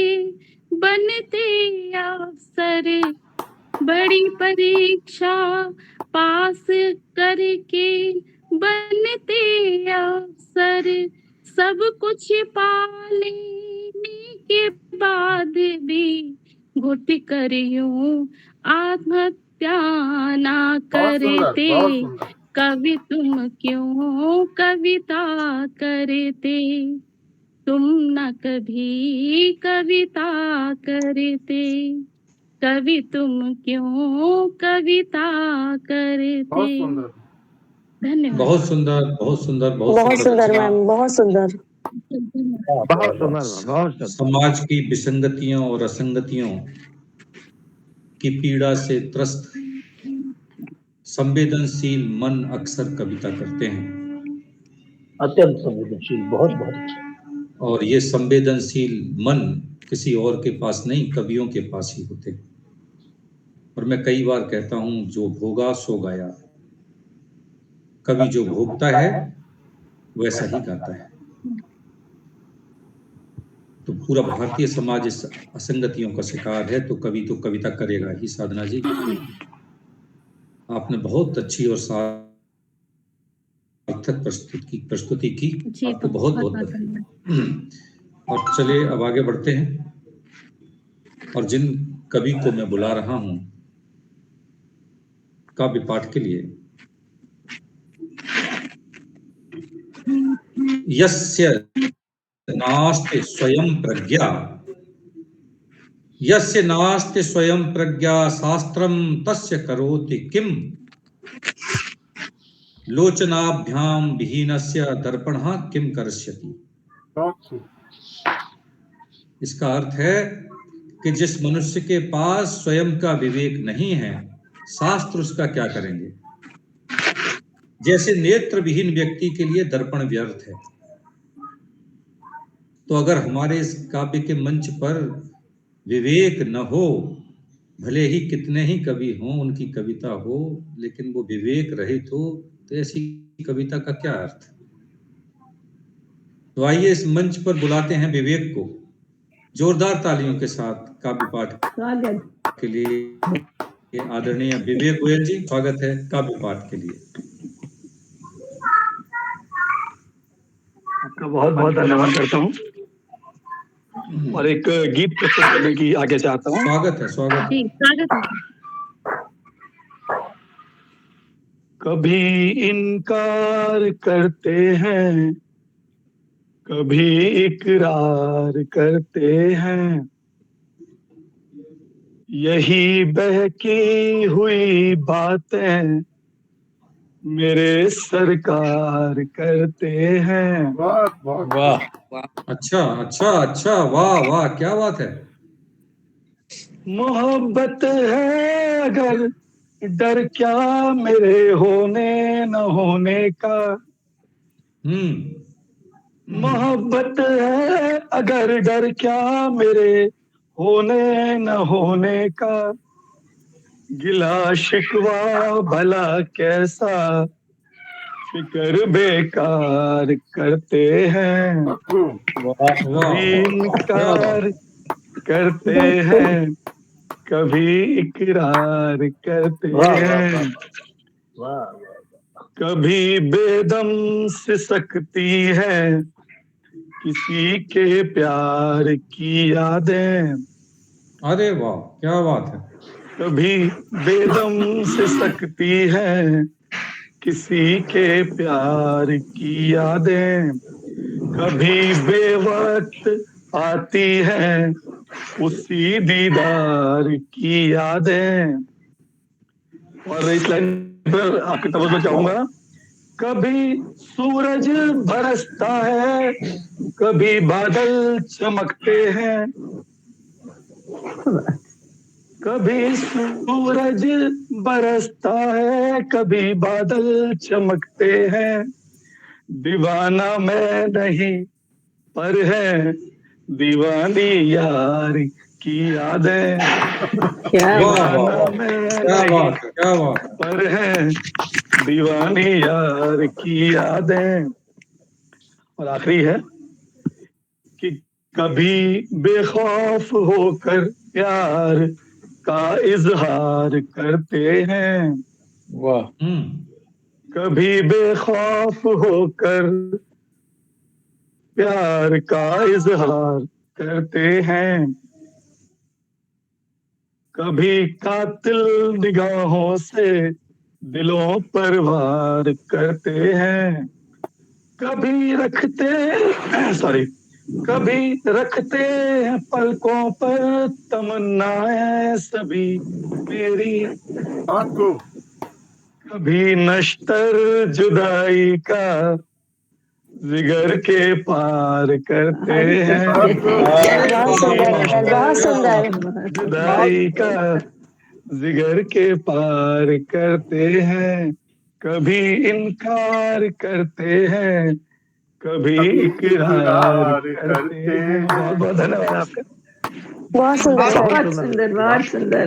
बनते अफसर। बड़ी परीक्षा पास करके बनते अफसर। सब कुछ पा लेने के बाद भी घुट कर यूं आत्महत्या ना करते। कवि तुम क्यों कविता करते, तुम न कभी कविता करते। कवि तुम क्यों कविता करते। धन्यवाद। बहुत सुंदर, बहुत सुंदर, बहुत सुंदर मैम, बहुत सुंदर। बहुत सुंदर मैम, बहुत सुंदर। समाज की विसंगतियों और असंगतियों की पीड़ा से त्रस्त संवेदनशील मन अक्सर कविता करते हैं। अत्यंत संवेदनशील, बहुत बहुत अच्छा। और ये संवेदनशील मन किसी और के पास नहीं, कवियों के पास ही होते हैं। और मैं कई बार कहता हूं, जो भोगा सो गाया। कवि जो भोगता है वैसा ही गाता है। तो पूरा भारतीय समाज इस असंगतियों का शिकार है, तो कवि तो कविता करेगा ही। साधना जी, आपने बहुत अच्छी और सार्थक प्रस्तुति की, आपको बहुत बहुत बधाई। और चलिए अब आगे बढ़ते हैं, और जिन कवि को मैं बुला रहा हूं काव्य पाठ के लिए, यस्य नास्ति स्वयं प्रज्ञा, यस्य नास्ति स्वयं प्रज्ञा शास्त्रम तस्य करोति किम, लोचनाभ्याम विहीनस्य दर्पणः किम करिष्यति। इसका अर्थ है कि जिस मनुष्य के पास स्वयं का विवेक नहीं है, शास्त्र उसका क्या करेंगे। जैसे नेत्र विहीन व्यक्ति के लिए दर्पण व्यर्थ है। तो अगर हमारे इस काव्य के मंच पर विवेक न हो, भले ही कितने ही कवि हों, उनकी कविता हो, लेकिन वो विवेक रहित हो, तो ऐसी कविता का क्या अर्थ? तो आइए इस मंच पर बुलाते हैं विवेक को, जोरदार तालियों के साथ काव्य पाठ के लिए। आदरणीय विवेक गोयल जी, स्वागत है काव्य पाठ के लिए। आपका बहुत बहुत धन्यवाद करता हूँ और एक गीत प्रस्तुत करने की आज्ञा चाहता हूँ। स्वागत है, स्वागत है। स्वागत है। कभी इनकार करते हैं, कभी इकरार करते हैं, यही बहकी हुई बातें मेरे सरकार करते हैं। वाह, अच्छा अच्छा अच्छा, वाह वाह, क्या बात है। मोहब्बत है अगर डर क्या मेरे होने न होने का, मोहब्बत है अगर डर क्या मेरे होने न होने का, गिला शिकवा भला कैसा फिक्र बेकार करते हैं। कभी इनकार करते हैं, कभी इकरार करते हैं, कभी बेदम सिसकती है किसी के प्यार की यादें। अरे वाह, क्या बात है। कभी बेदम सिसकती है किसी के प्यार की यादें, कभी बेवक्त आती है उसी दीदार की यादें। और इस लाइन पर आपकी तवज्जो चाहूंगा। कभी सूरज बरसता है, कभी बादल चमकते हैं, कभी सूरज बरसता है, कभी बादल चमकते हैं, दीवाना मैं नहीं पर है दीवानी यार की यादें। दीवाना मैं नहीं पर है दीवानी यार की यादें। और आखिरी है कि कभी बेखौफ होकर प्यार का इजहार करते हैं। वाह। कभी बेखौफ होकर प्यार का इजहार करते हैं, कभी कातिल निगाहों से दिलों पर वार करते हैं, कभी रखते हैं पलकों पर तमन्नाएं सभी मेरी, कभी नश्तर जुदाई का जिगर के पार करते हैं, जुदाई का जिगर के पार करते हैं, कभी इनकार करते हैं, कभी इकरार करते हैं। बहुत बहुत धन्यवाद आपका। बहुत सुंदर, बहुत सुंदर।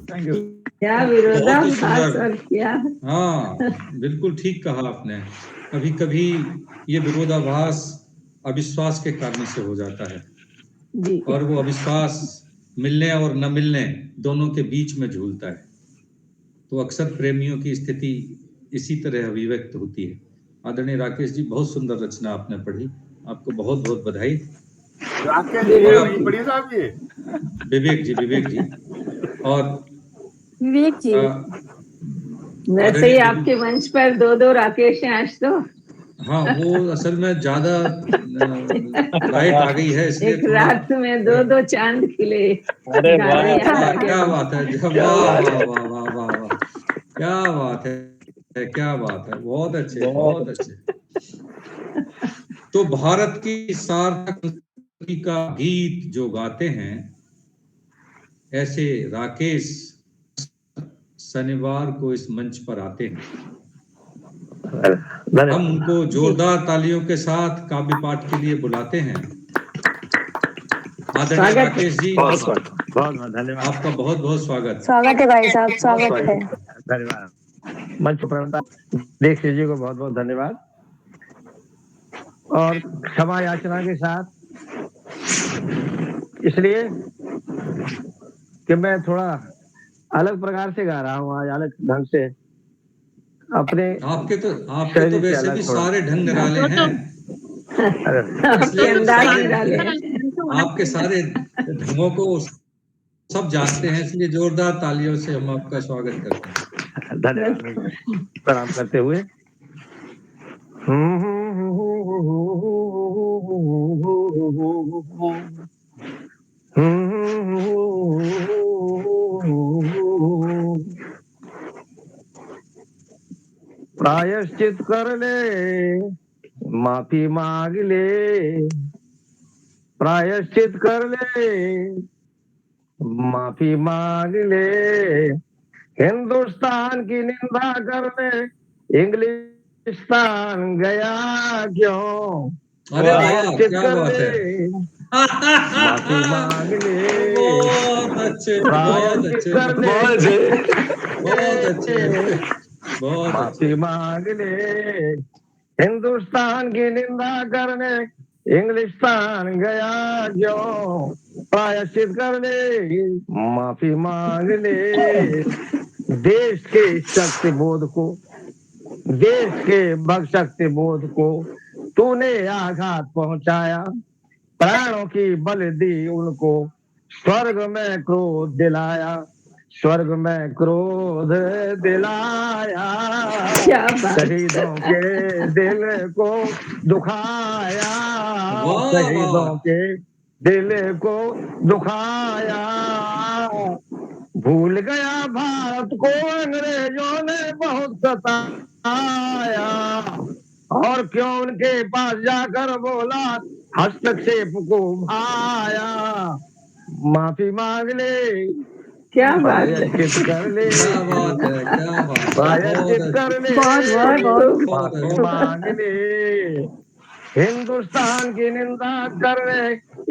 Thank you. क्या विरोधाभास और क्या। हाँ, बिल्कुल ठीक कहा आपने। कभी कभी ये विरोधाभास अविश्वास के कारण से हो जाता है जी। और वो अविश्वास मिलने और न मिलने दोनों के बीच में झूलता है। तो अक्सर प्रेमियों की स्थिति इसी तरह अभिव्यक्त होती है। आदरणीय राकेश जी, बहुत सुंदर रचना आपने पढ़ी, आपको बहुत बहुत बधाई। राकेश जी पढ़ी साहब ये। विवेक जी और विवेक जी, वैसे ही आपके मंच पर दो राकेश हैं आज तो। हाँ, वो असल में ज्यादा लाइट आ गई है इसलिए एक रात में दो चांद खिले। अरे वाह, क्या बात है, वाह वाह वाह वाह वाह वाह, क्या बात है, क्या बात है, बहुत अच्छे, बहुत अच्छे। तो भारत की सार्थक संस्कृति का गीत जो गाते हैं, ऐसे राकेश शनिवार को इस मंच पर आते हैं। हम उनको जोरदार तालियों के साथ काव्य पाठ के लिए बुलाते हैं। आदरणीय राकेश जी, बहुत बहुत धन्यवाद। आपका बहुत बहुत स्वागत। स्वागत है भाई साहब, स्वागत है। धन्यवाद। मंच प्रवक्ता दीक्षित जी को बहुत बहुत धन्यवाद। और क्षमा याचना के साथ, इसलिए कि मैं थोड़ा अलग प्रकार से गा रहा हूँ आज, अलग ढंग से, अपने आपके तो शैली से वैसे अलग भी थोड़ा। सारे ढंग निराले हैं, आपके अंदाज निराले हैं। आपके सारे ढंगों को सब जानते हैं, इसलिए जोरदार तालियों से हम आपका स्वागत करते हैं। धन्यवाद। प्रणाम करते हुए। प्रायश्चित कर ले, माफी मांग ले, प्रायश्चित कर ले, माफी मांग ले, हिंदुस्तान की निंदा करने इंग्लिस्तान गया क्यों? प्रायश्चित कर ले, माफी मांग ले, बहुत अच्छे, बहुत अच्छे, कर ले, बहुत अच्छे, बहुत माफी मांग ले, हिंदुस्तान की निंदा करने इंग्लिस्तान गया क्यों? प्रायश्चित कर ले, माफी मांग ले, देश के शक्ति बोध को, देश के भक्शक्ति बोध को तूने आघात पहुंचाया, प्राणों की बलि दी उनको, स्वर्ग में क्रोध दिलाया, स्वर्ग में क्रोध दिलाया, शहीदों के दिल को दुखाया, शहीदों के दिल को दुखाया, भूल गया भारत को अंग्रेजों ने बहुत सताया, और क्यों उनके पास जाकर बोला हस्तक्षेप को भाया, माफी मांग ले, क्या बात है, प्रायश्चित कर ले, क्या बात है, क्या बात है, प्रायश्चित कर ले, माफी मांग ले, हिंदुस्तान की निंदा करने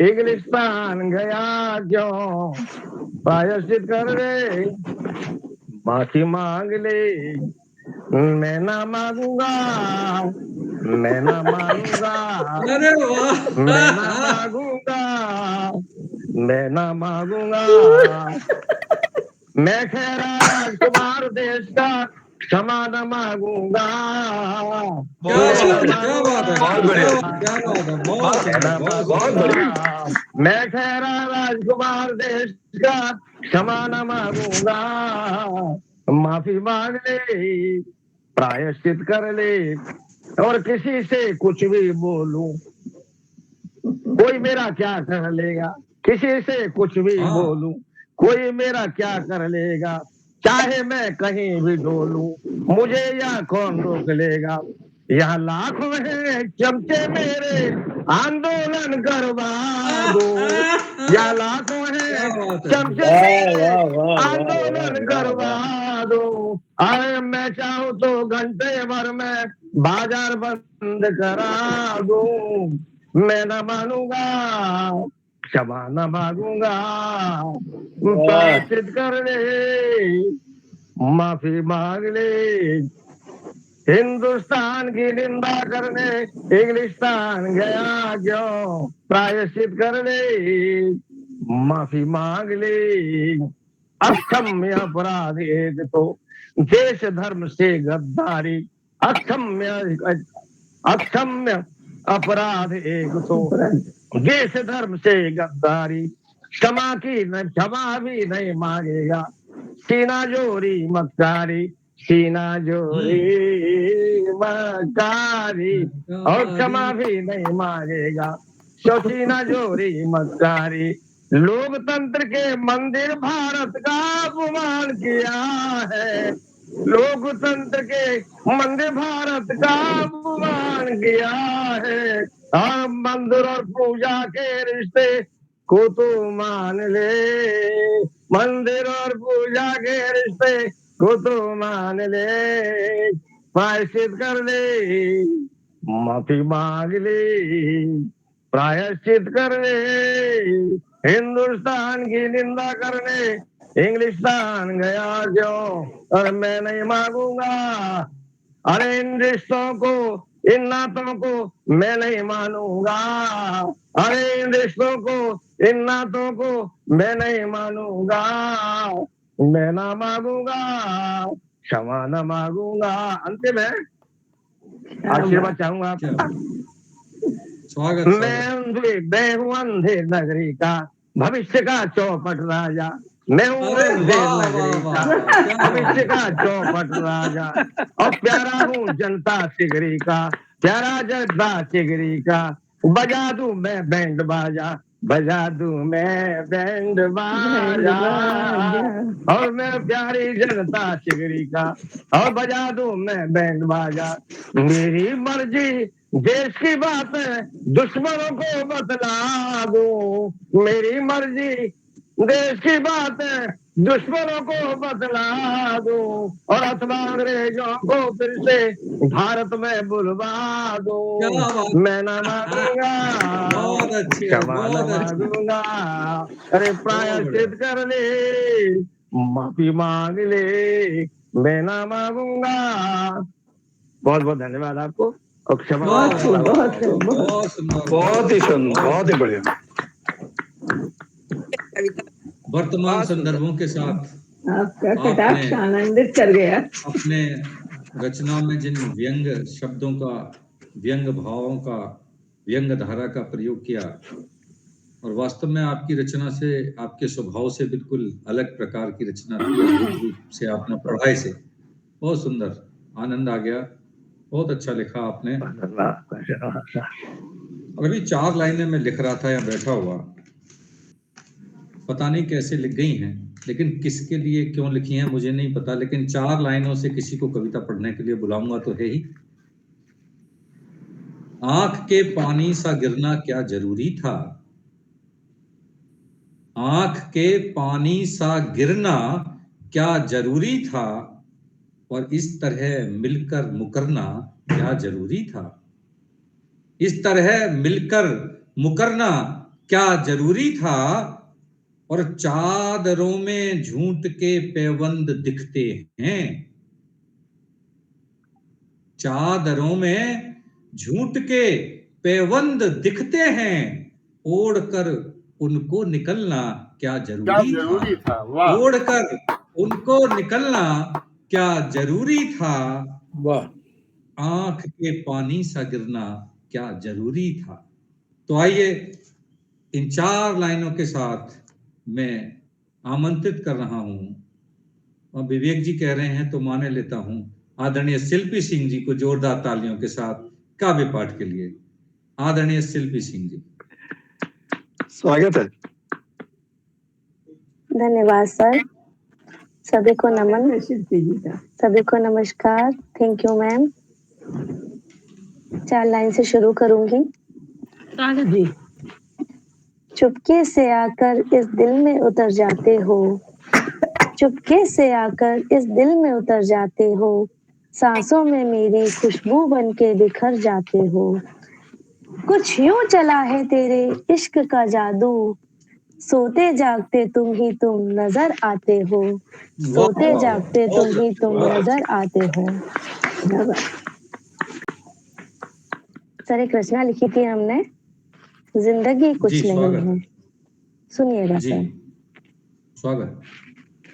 इंग्लिस्तान गया क्यों? प्रायश्चित कर ले, माफी मांग ले, मैं ना मांगूंगा, मैं ना मांगूंगा, अरे वाह, मैं ना मांगूंगा, मैं ना मांगूंगा, मैं खैरा राजकुमार देश का क्षमा न मांगूंगा, मैं खैरा राजकुमार देश का क्षमा न मांगूंगा, माफी मांग ले, प्रायश्चित कर ले, और किसी से कुछ भी बोलूं कोई मेरा क्या कर लेगा, किसी से कुछ भी बोलूं कोई मेरा क्या कर लेगा, चाहे मैं कहीं भी डोलूं मुझे यहाँ कौन रोक लेगा, यहाँ लाखों हैं चमचे मेरे आंदोलन करवा दो, यहाँ लाखों हैं चमचे मेरे आंदोलन करवा दो, अरे मैं चाहूँ तो घंटे भर में बाजार बंद करा दूं, मैं न मानूंगा, क्षमा न मांगूंगा, प्रायश्चित कर ले, माफी मांग ले, हिंदुस्तान की निंदा करने इंग्लिस्तान गया क्यों? प्रायश्चित कर ले, माफी मांग ले, अक्षम्य अपराध एक तो देश धर्म से गद्दारी, अक्षम्य अपराध एक तो देश धर्म से गद्दारी, क्षमा भी नहीं मांगेगा, सीना जोरी मक्कारी, सीना जोरी मक्कारी, और क्षमा भी नहीं मांगेगा, सीना जोरी मक्कारी, लोकतंत्र के मंदिर भारत का अपमान किया है, लोकतंत्र के मंदिर भारत का अपमान किया है, और मंदिर और पूजा के रिश्ते को तो मान ले, मंदिर और पूजा के रिश्ते को तो मान ले, प्रायश्चित कर ले, माफी मांग ले, प्रायश्चित कर ले, हिंदुस्तान की निंदा करने इंग्लिस्तान गया क्यों, और मैं नहीं मांगूंगा। अरे इन रिश्तों को, इन नातों को मैं नहीं मानूंगा। अरे इन रिश्तों को, इन नातों को मैं नहीं मानूंगा। मैं ना मांगूंगा, क्षमा न मांगूंगा। अंतिम है, आशीर्वाद चाहूंगा आपका। स्वागत मैं हूँ अंधे नगरी का भविष्य का चौपट राजा। मैं हूँ अंधे नगरी का भविष्य का चौपट राजा, और प्यारा हूँ जनता सिगरी का, प्यारा जनता सिगरी का। बजा दूं मैं बैंड बाजा, बजा दूं मैं बैंड बाजा, और मैं प्यारी जनता सिगरी का, और बजा दूं मैं बैंड बाजा। मेरी मर्जी देश की बात है, दुश्मनों को बतला दूं। मेरी मर्जी देश की बात है, दुश्मनों को बतला दूं, और अथवा अंग्रेजों को फिर से भारत में बुलवा दूं। मैं ना मांगूंगा, क्षमा न मांगूंगा। अरे प्रायश्चित कर ले, माफी मांग ले, मैं ना मांगूंगा। बहुत बहुत धन्यवाद आपको, और क्षमा बहुत ही सुंदर, बहुत ही बढ़िया। वर्तमान संदर्भों के साथ आपका कटाक्ष आनंदित कर गया। अपने रचना में जिन व्यंग शब्दों का, व्यंग भावों का, व्यंग धारा का प्रयोग किया, और वास्तव में आपकी रचना से, आपके स्वभाव से बिल्कुल अलग प्रकार की रचना थी, अद्भुत रूप से आपने पढ़ाई से, बहुत सुंदर, आनंद आ गया, बहुत अच्छा लिखा आपने। और अभी 4 लाइनें मैं लिख रहा था यहाँ बैठा हुआ, पता नहीं कैसे लिख गई हैं, लेकिन किसके लिए क्यों लिखी हैं मुझे नहीं पता, लेकिन 4 लाइनों से किसी को कविता पढ़ने के लिए बुलाऊंगा तो है ही। आंख के पानी सा गिरना क्या जरूरी था, आंख के पानी सा गिरना क्या जरूरी था, और इस तरह मिलकर मुकरना क्या जरूरी था। इस तरह मिलकर मुकरना क्या जरूरी था, और चादरों में झूठ के पैबंद दिखते हैं। चादरों में झूठ के पैबंद दिखते हैं, ओढ़कर उनको निकलना क्या जरूरी था। ओढ़कर उनको निकलना क्या जरूरी था। वाह। आंख के पानी सा गिरना क्या जरूरी था। तो आइए इन 4 लाइनों के साथ मैं आमंत्रित कर रहा हूं, और विवेक जी कह रहे हैं तो माने लेता हूं, आदरणीय शिल्पी सिंह जी को जोरदार तालियों के साथ काव्य पाठ के लिए। आदरणीय शिल्पी सिंह जी, स्वागत है। धन्यवाद सर, सभी को नमन, सभी को नमस्कार। Thank you ma'am. 4 लाइन से शुरू करूंगी। जी। चुपके से आकर इस दिल में उतर जाते हो, चुपके से आकर इस दिल में उतर जाते हो, सांसों में मेरी खुशबू बन के बिखर जाते हो। कुछ यूं चला है तेरे इश्क का जादू, सोते जागते तुम ही तुम नजर आते हो, सोते जागते तुम ही तुम नजर आते हो। सर एक रचना लिखी थी हमने, जिंदगी कुछ नहीं है, सुनिएगा सर। स्वागत।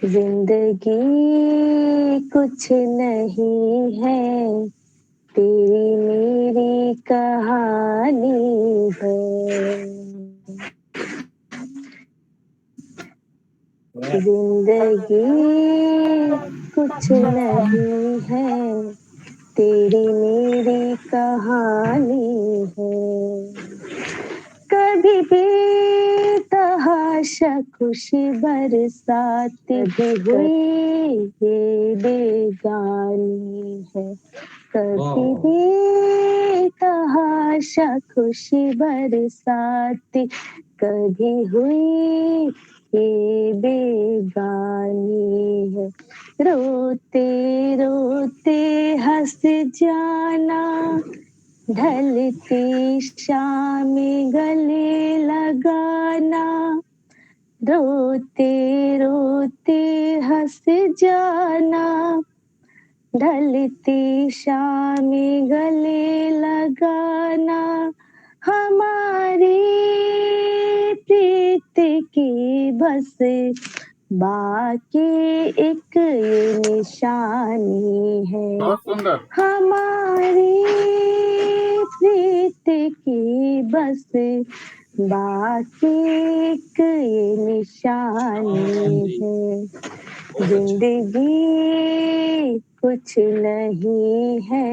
जिंदगी कुछ नहीं है, तेरी मेरी कहानी है। जिंदगी कुछ नहीं है, तेरी मेरी कहानी है। कभी बेतहाशा खुशी बरसाती भी हुई ये बेगानी है। कभी बेतहाशा खुशी बरसाती कभी हुई ये बेगानी है। रोते रोते हंस जाना, ढलती शाम गले लगाना, रोते रोते हंस जाना, ढलती शाम गले लगाना, हमारी प्रीत की बस बाकी एक ये निशानी है। बहुत सुंदर। हमारी प्रीत की बस बाकी एक ये निशानी है। जिंदगी कुछ नहीं है,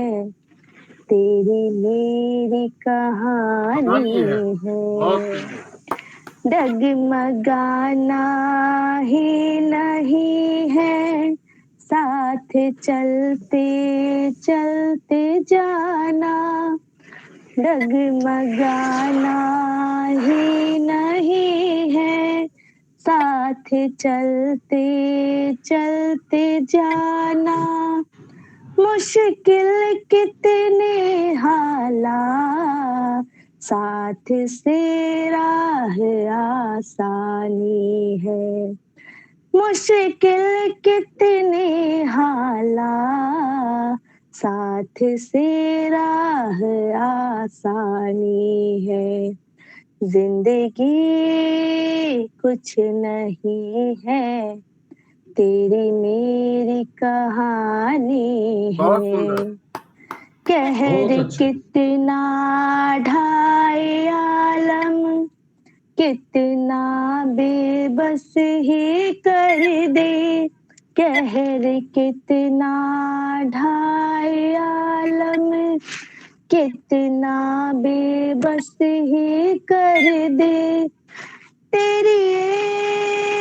तेरी मेरी कहानी है। डगमगाना ही नहीं है, साथ चलते चलते जाना। डगमगाना ही नहीं है, साथ चलते चलते जाना। मुश्किल कितने हालात, साथ से राह आसानी है। मुश्किल कितने हालात, साथ से राह आसानी है। जिंदगी कुछ नहीं है, तेरी मेरी कहानी है। कहर कितना ढाए आलम, कितना बेबस ही कर दे। कहर कितना ढाए आलम, कितना बेबस ही कर दे। तेरी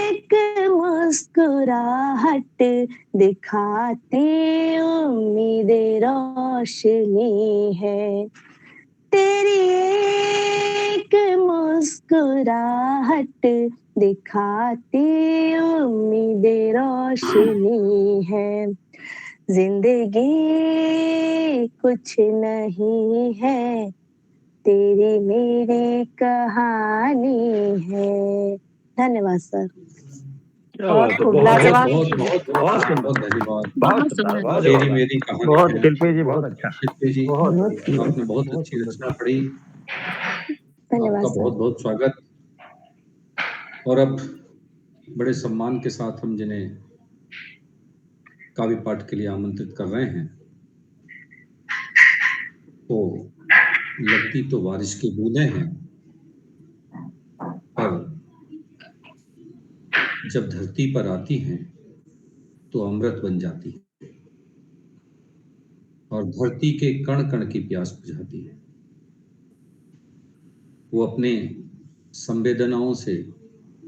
एक मुस्कुराहट दिखाती उम्मीद रोशनी है। तेरी एक मुस्कुराहट दिखाती उम्मीद रोशनी है। जिंदगी कुछ नहीं है, तेरी मेरी कहानी है। धन्यवाद सर। बहुत लाजवाब। धन्यवाद। तेरी मेरी कहानी बहुत है। शिल्पी जी, बहुत अच्छा। शिल्पी जी, आपने बहुत अच्छी रचना पढ़ी। धन्यवाद आपका बहुत बहुत स्वागत। और अब बड़े सम्मान के साथ हम जिन्हें काव्य पाठ के लिए आमंत्रित कर रहे हैं, तो लगती तो बारिश की बूंदें हैं, पर जब धरती पर आती हैं तो अमृत बन जाती है और धरती के कण कण की प्यास बुझाती है। वो अपने संवेदनाओं से,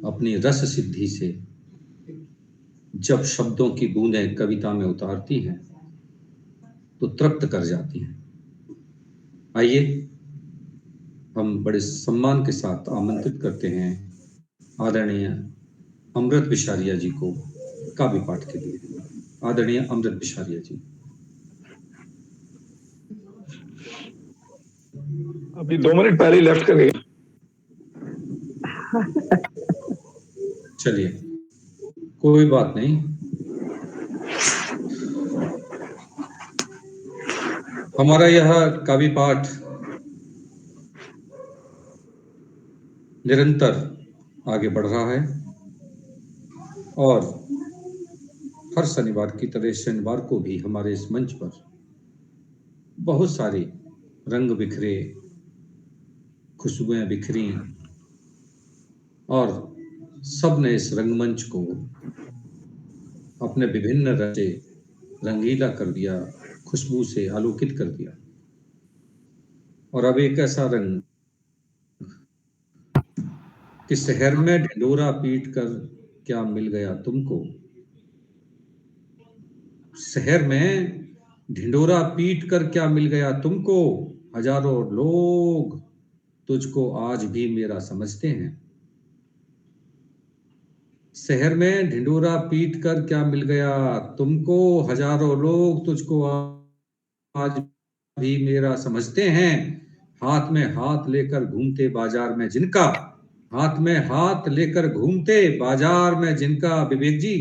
अपनी रस सिद्धि से जब शब्दों की बूंदें कविता में उतारती हैं तो तृप्त कर जाती हैं। आइए हम बड़े सम्मान के साथ आमंत्रित करते हैं आदरणीय अमृत बिशारिया जी को काव्य पाठ के लिए। आदरणीय अमृत बिशारिया जी। अभी 2 मिनट पहले लेफ्ट कर गई। चलिए, कोई बात नहीं। हमारा यह काव्य पाठ निरंतर आगे बढ़ रहा है और हर शनिवार की तरह शनिवार को भी हमारे इस मंच पर बहुत सारे रंग बिखरे, खुशबुएं बिखरी और सबने इस रंगमंच को अपने विभिन्न रंग से रंगीला कर दिया, खुशबू से आलोकित कर दिया। और अब एक ऐसा रंग कि शहर में ढिंढोरा पीट कर क्या मिल गया तुमको। शहर में ढिंढोरा पीट कर क्या मिल गया तुमको, हजारों लोग तुझको आज भी मेरा समझते हैं। शहर में ढिंढोरा पीट कर क्या मिल गया तुमको, हजारों लोग तुझको आज भी मेरा समझते हैं। हाथ में हाथ लेकर घूमते बाजार में जिनका, हाथ में हाथ लेकर घूमते बाजार में जिनका, विवेक जी,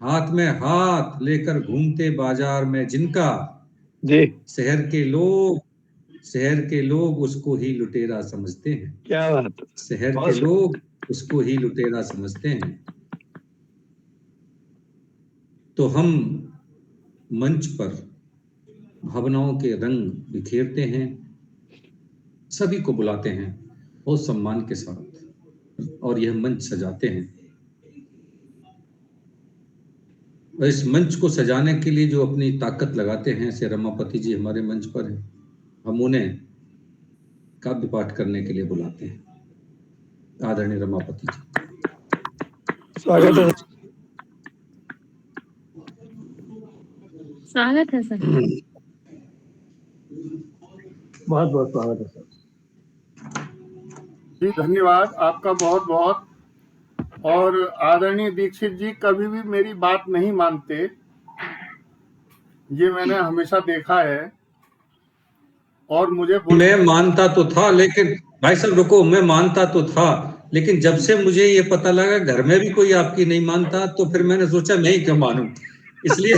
हाथ में हाथ लेकर घूमते बाजार में जिनका, जी शहर के लोग उसको ही लुटेरा समझते हैं। क्या बात, शहर बहुत के लोग उसको ही लुटेरा समझते हैं। तो हम मंच पर भावनाओं के रंग बिखेरते हैं, सभी को बुलाते हैं बहुत सम्मान के साथ और यह मंच सजाते हैं। और इस मंच को सजाने के लिए जो अपनी ताकत लगाते हैं, से रमापति जी हमारे मंच पर हैं, हम उन्हें काव्य पाठ करने के लिए बुलाते हैं। आदरणीय रमापति जी, स्वागत है। स्वागत है सर। बहुत बहुत स्वागत है सर। जी धन्यवाद आपका बहुत बहुत। और आदरणीय दीक्षित जी कभी भी मेरी बात नहीं मानते, ये मैंने हमेशा देखा है। और मुझे मैं मानता तो था, लेकिन भाई साहब रुको, मैं मानता तो था, लेकिन जब से मुझे ये पता लगा घर में भी कोई आपकी नहीं मानता, तो फिर मैंने सोचा मैं ही क्यों मानूं, इसलिए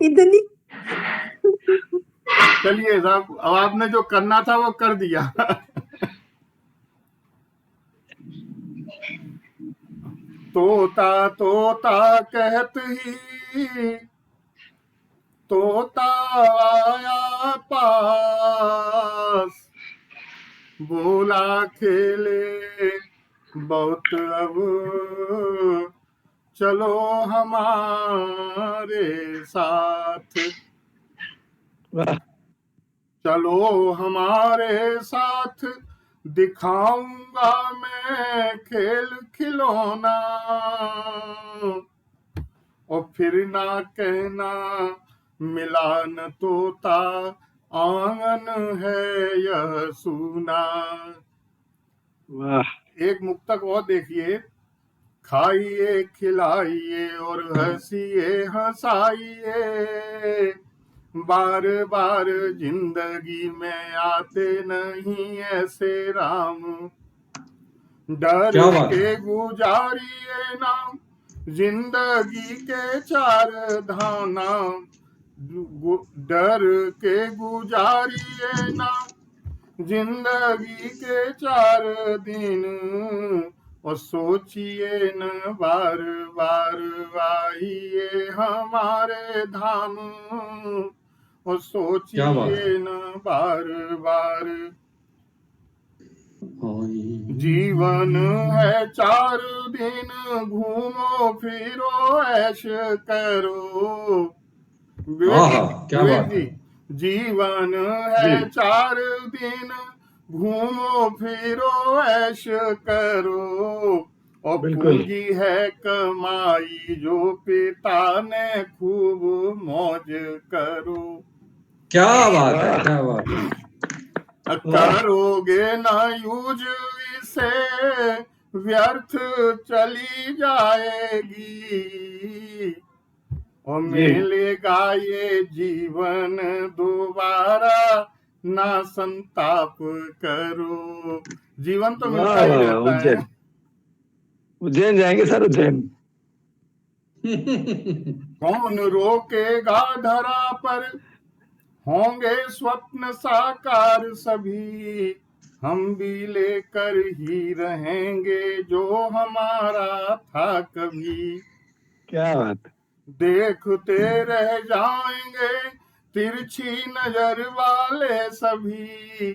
इतनी चलिए साहब, अब आपने जो करना था वो कर दिया। तोता तोता कहत ही तोता आया पास, बोला खेले बहुत अब चलो हमारे साथ, चलो हमारे साथ दिखाऊंगा मैं खेल खिलौना, और फिर ना कहना मिला न तोता, आंगन है यह सूना। वाह। एक मुक्तक और देखिए, खाइए खिलाइए और हंसिए हंसाइए, बार बार जिंदगी में आते नहीं ऐसे राम, डर क्या बात के गुजारिए ना जिंदगी के चार धाना, डर के गुजारिए ना जिंदगी के चार दिन, और सोचिए न बार बार आइए हमारे धाम, और सोचिए न बार बार। जीवन है चार दिन, घूमो फिरो ऐश करो। विवेक जी, जीवन है चार दिन, घूमो फिरो ऐश करो, और पूंजी है कमाई जो पिता ने खूब मौज करो। क्या बात है, क्या बात है। करोगे ना यूज इसे व्यर्थ चली जाएगी, और मिलेगा ये जीवन दोबारा ना संताप करो। जीवन तो मिलता ही रहता है। उज्जैन जाएंगे सर, उज्जैन। कौन रोकेगा धरा पर, होंगे स्वप्न साकार सभी, हम भी लेकर ही रहेंगे जो हमारा था कभी। क्या बात। देखते रह जाएंगे तिरछी नजर वाले सभी,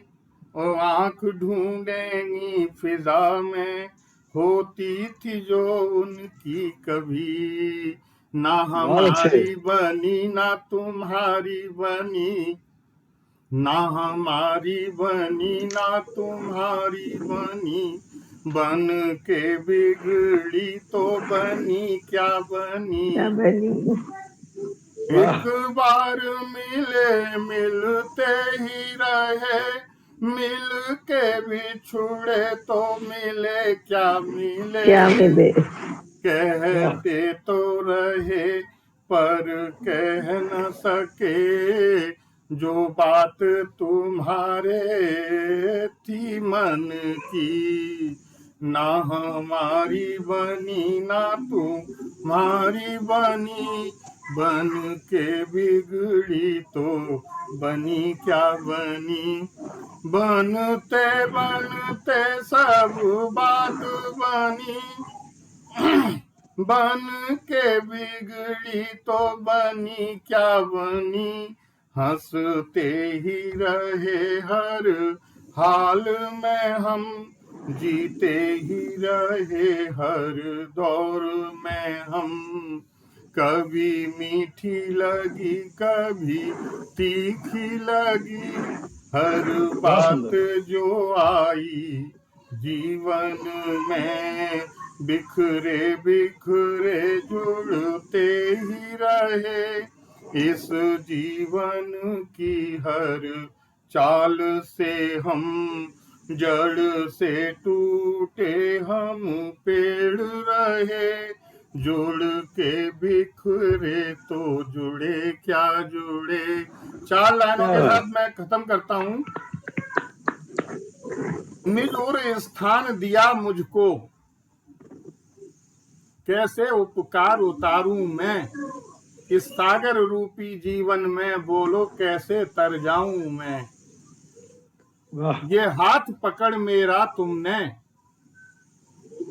और आंख ढूंढेंगी फिजा में होती थी जो उनकी कभी, ना हमारी बनी ना तुम्हारी बनी, ना हमारी बनी ना तुम्हारी बनी, बन के बिगड़ी तो बनी क्या बनी। एक बार मिले मिलते ही रहे, मिल के बिछुड़े तो मिले क्या मिले, कहते तो रहे पर कह न सके, जो बात तुम्हारे थी मन की, ना हमारी बनी ना तुम्हारी बनी, बन के बिगड़ी तो बनी क्या बनी, बनते बनते सब बात बनी, बन के बिगड़ी तो बनी क्या बनी, हंसते ही रहे हर हाल में हम, जीते ही रहे हर दौर में हम, कभी मीठी लगी कभी तीखी लगी, हर बात जो आई जीवन में, बिखरे बिखरे जुड़ते ही रहे, इस जीवन की हर चाल से हम, जड़ से टूटे हम पेड़ रहे, जुड़ के बिखरे तो जुड़े क्या जुड़े। 4 लाइनों के साथ मैं खत्म करता हूँ। निज और स्थान दिया मुझको, कैसे उपकार उतारूं मैं, इस सागर रूपी जीवन में, बोलो कैसे तर जाऊं मैं। ये हाथ पकड़ मेरा तुमने,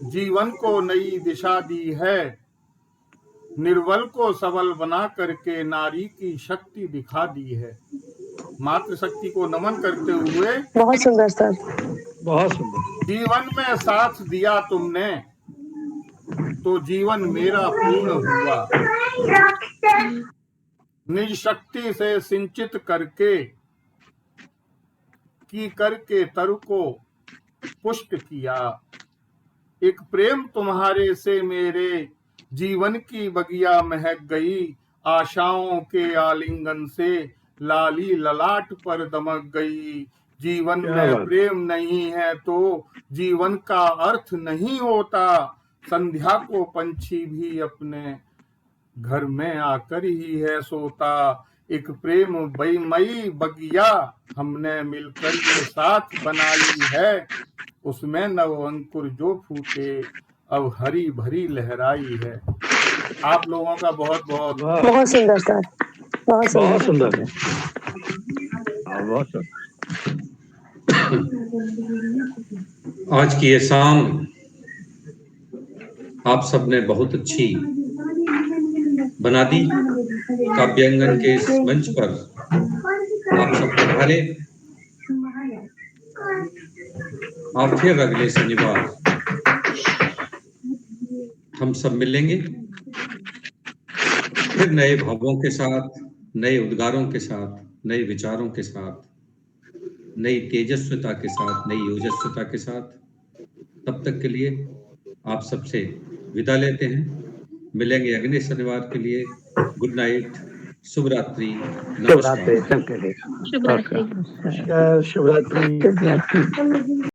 जीवन को नई दिशा दी है, निर्बल को सबल बना करके नारी की शक्ति दिखा दी है। मातृशक्ति को नमन करते हुए, बहुत सुंदर सर, बहुत सुंदर। जीवन में साथ दिया तुमने तो जीवन मेरा पूर्ण हुआ, निज शक्ति से सिंचित करके तर को पुष्ट किया, एक प्रेम तुम्हारे से मेरे जीवन की बगिया महक गई, आशाओं के आलिंगन से लाली ललाट पर दमक गई। जीवन में प्रेम नहीं है तो जीवन का अर्थ नहीं होता, संध्या को पंछी भी अपने घर में आकर ही है सोता, एक प्रेम मई बगिया हमने मिलकर के साथ बनाई है, उसमें नव अंकुर जो फूटे अब हरी भरी लहराई है। आप लोगों का बहुत बहुत बहुत सुंदर सर, बहुत सुंदर, बहुत सुंदर। आज की ये शाम आप सबने बहुत अच्छी बना दी। काव्यांगन के इस मंच पर आप सब पधारे। आप फिर अगले शनिवार हम सब मिलेंगे, फिर नए भावों के साथ, नए उद्गारों के साथ, नए विचारों के साथ, नई तेजस्विता के साथ, नई ओजस्विता के साथ। तब तक के लिए आप सबसे विदा लेते हैं। मिलेंगे अगले शनिवार के लिए। गुड नाइट, शुभ रात्रि, नमस्कार। शुभ रात्रि।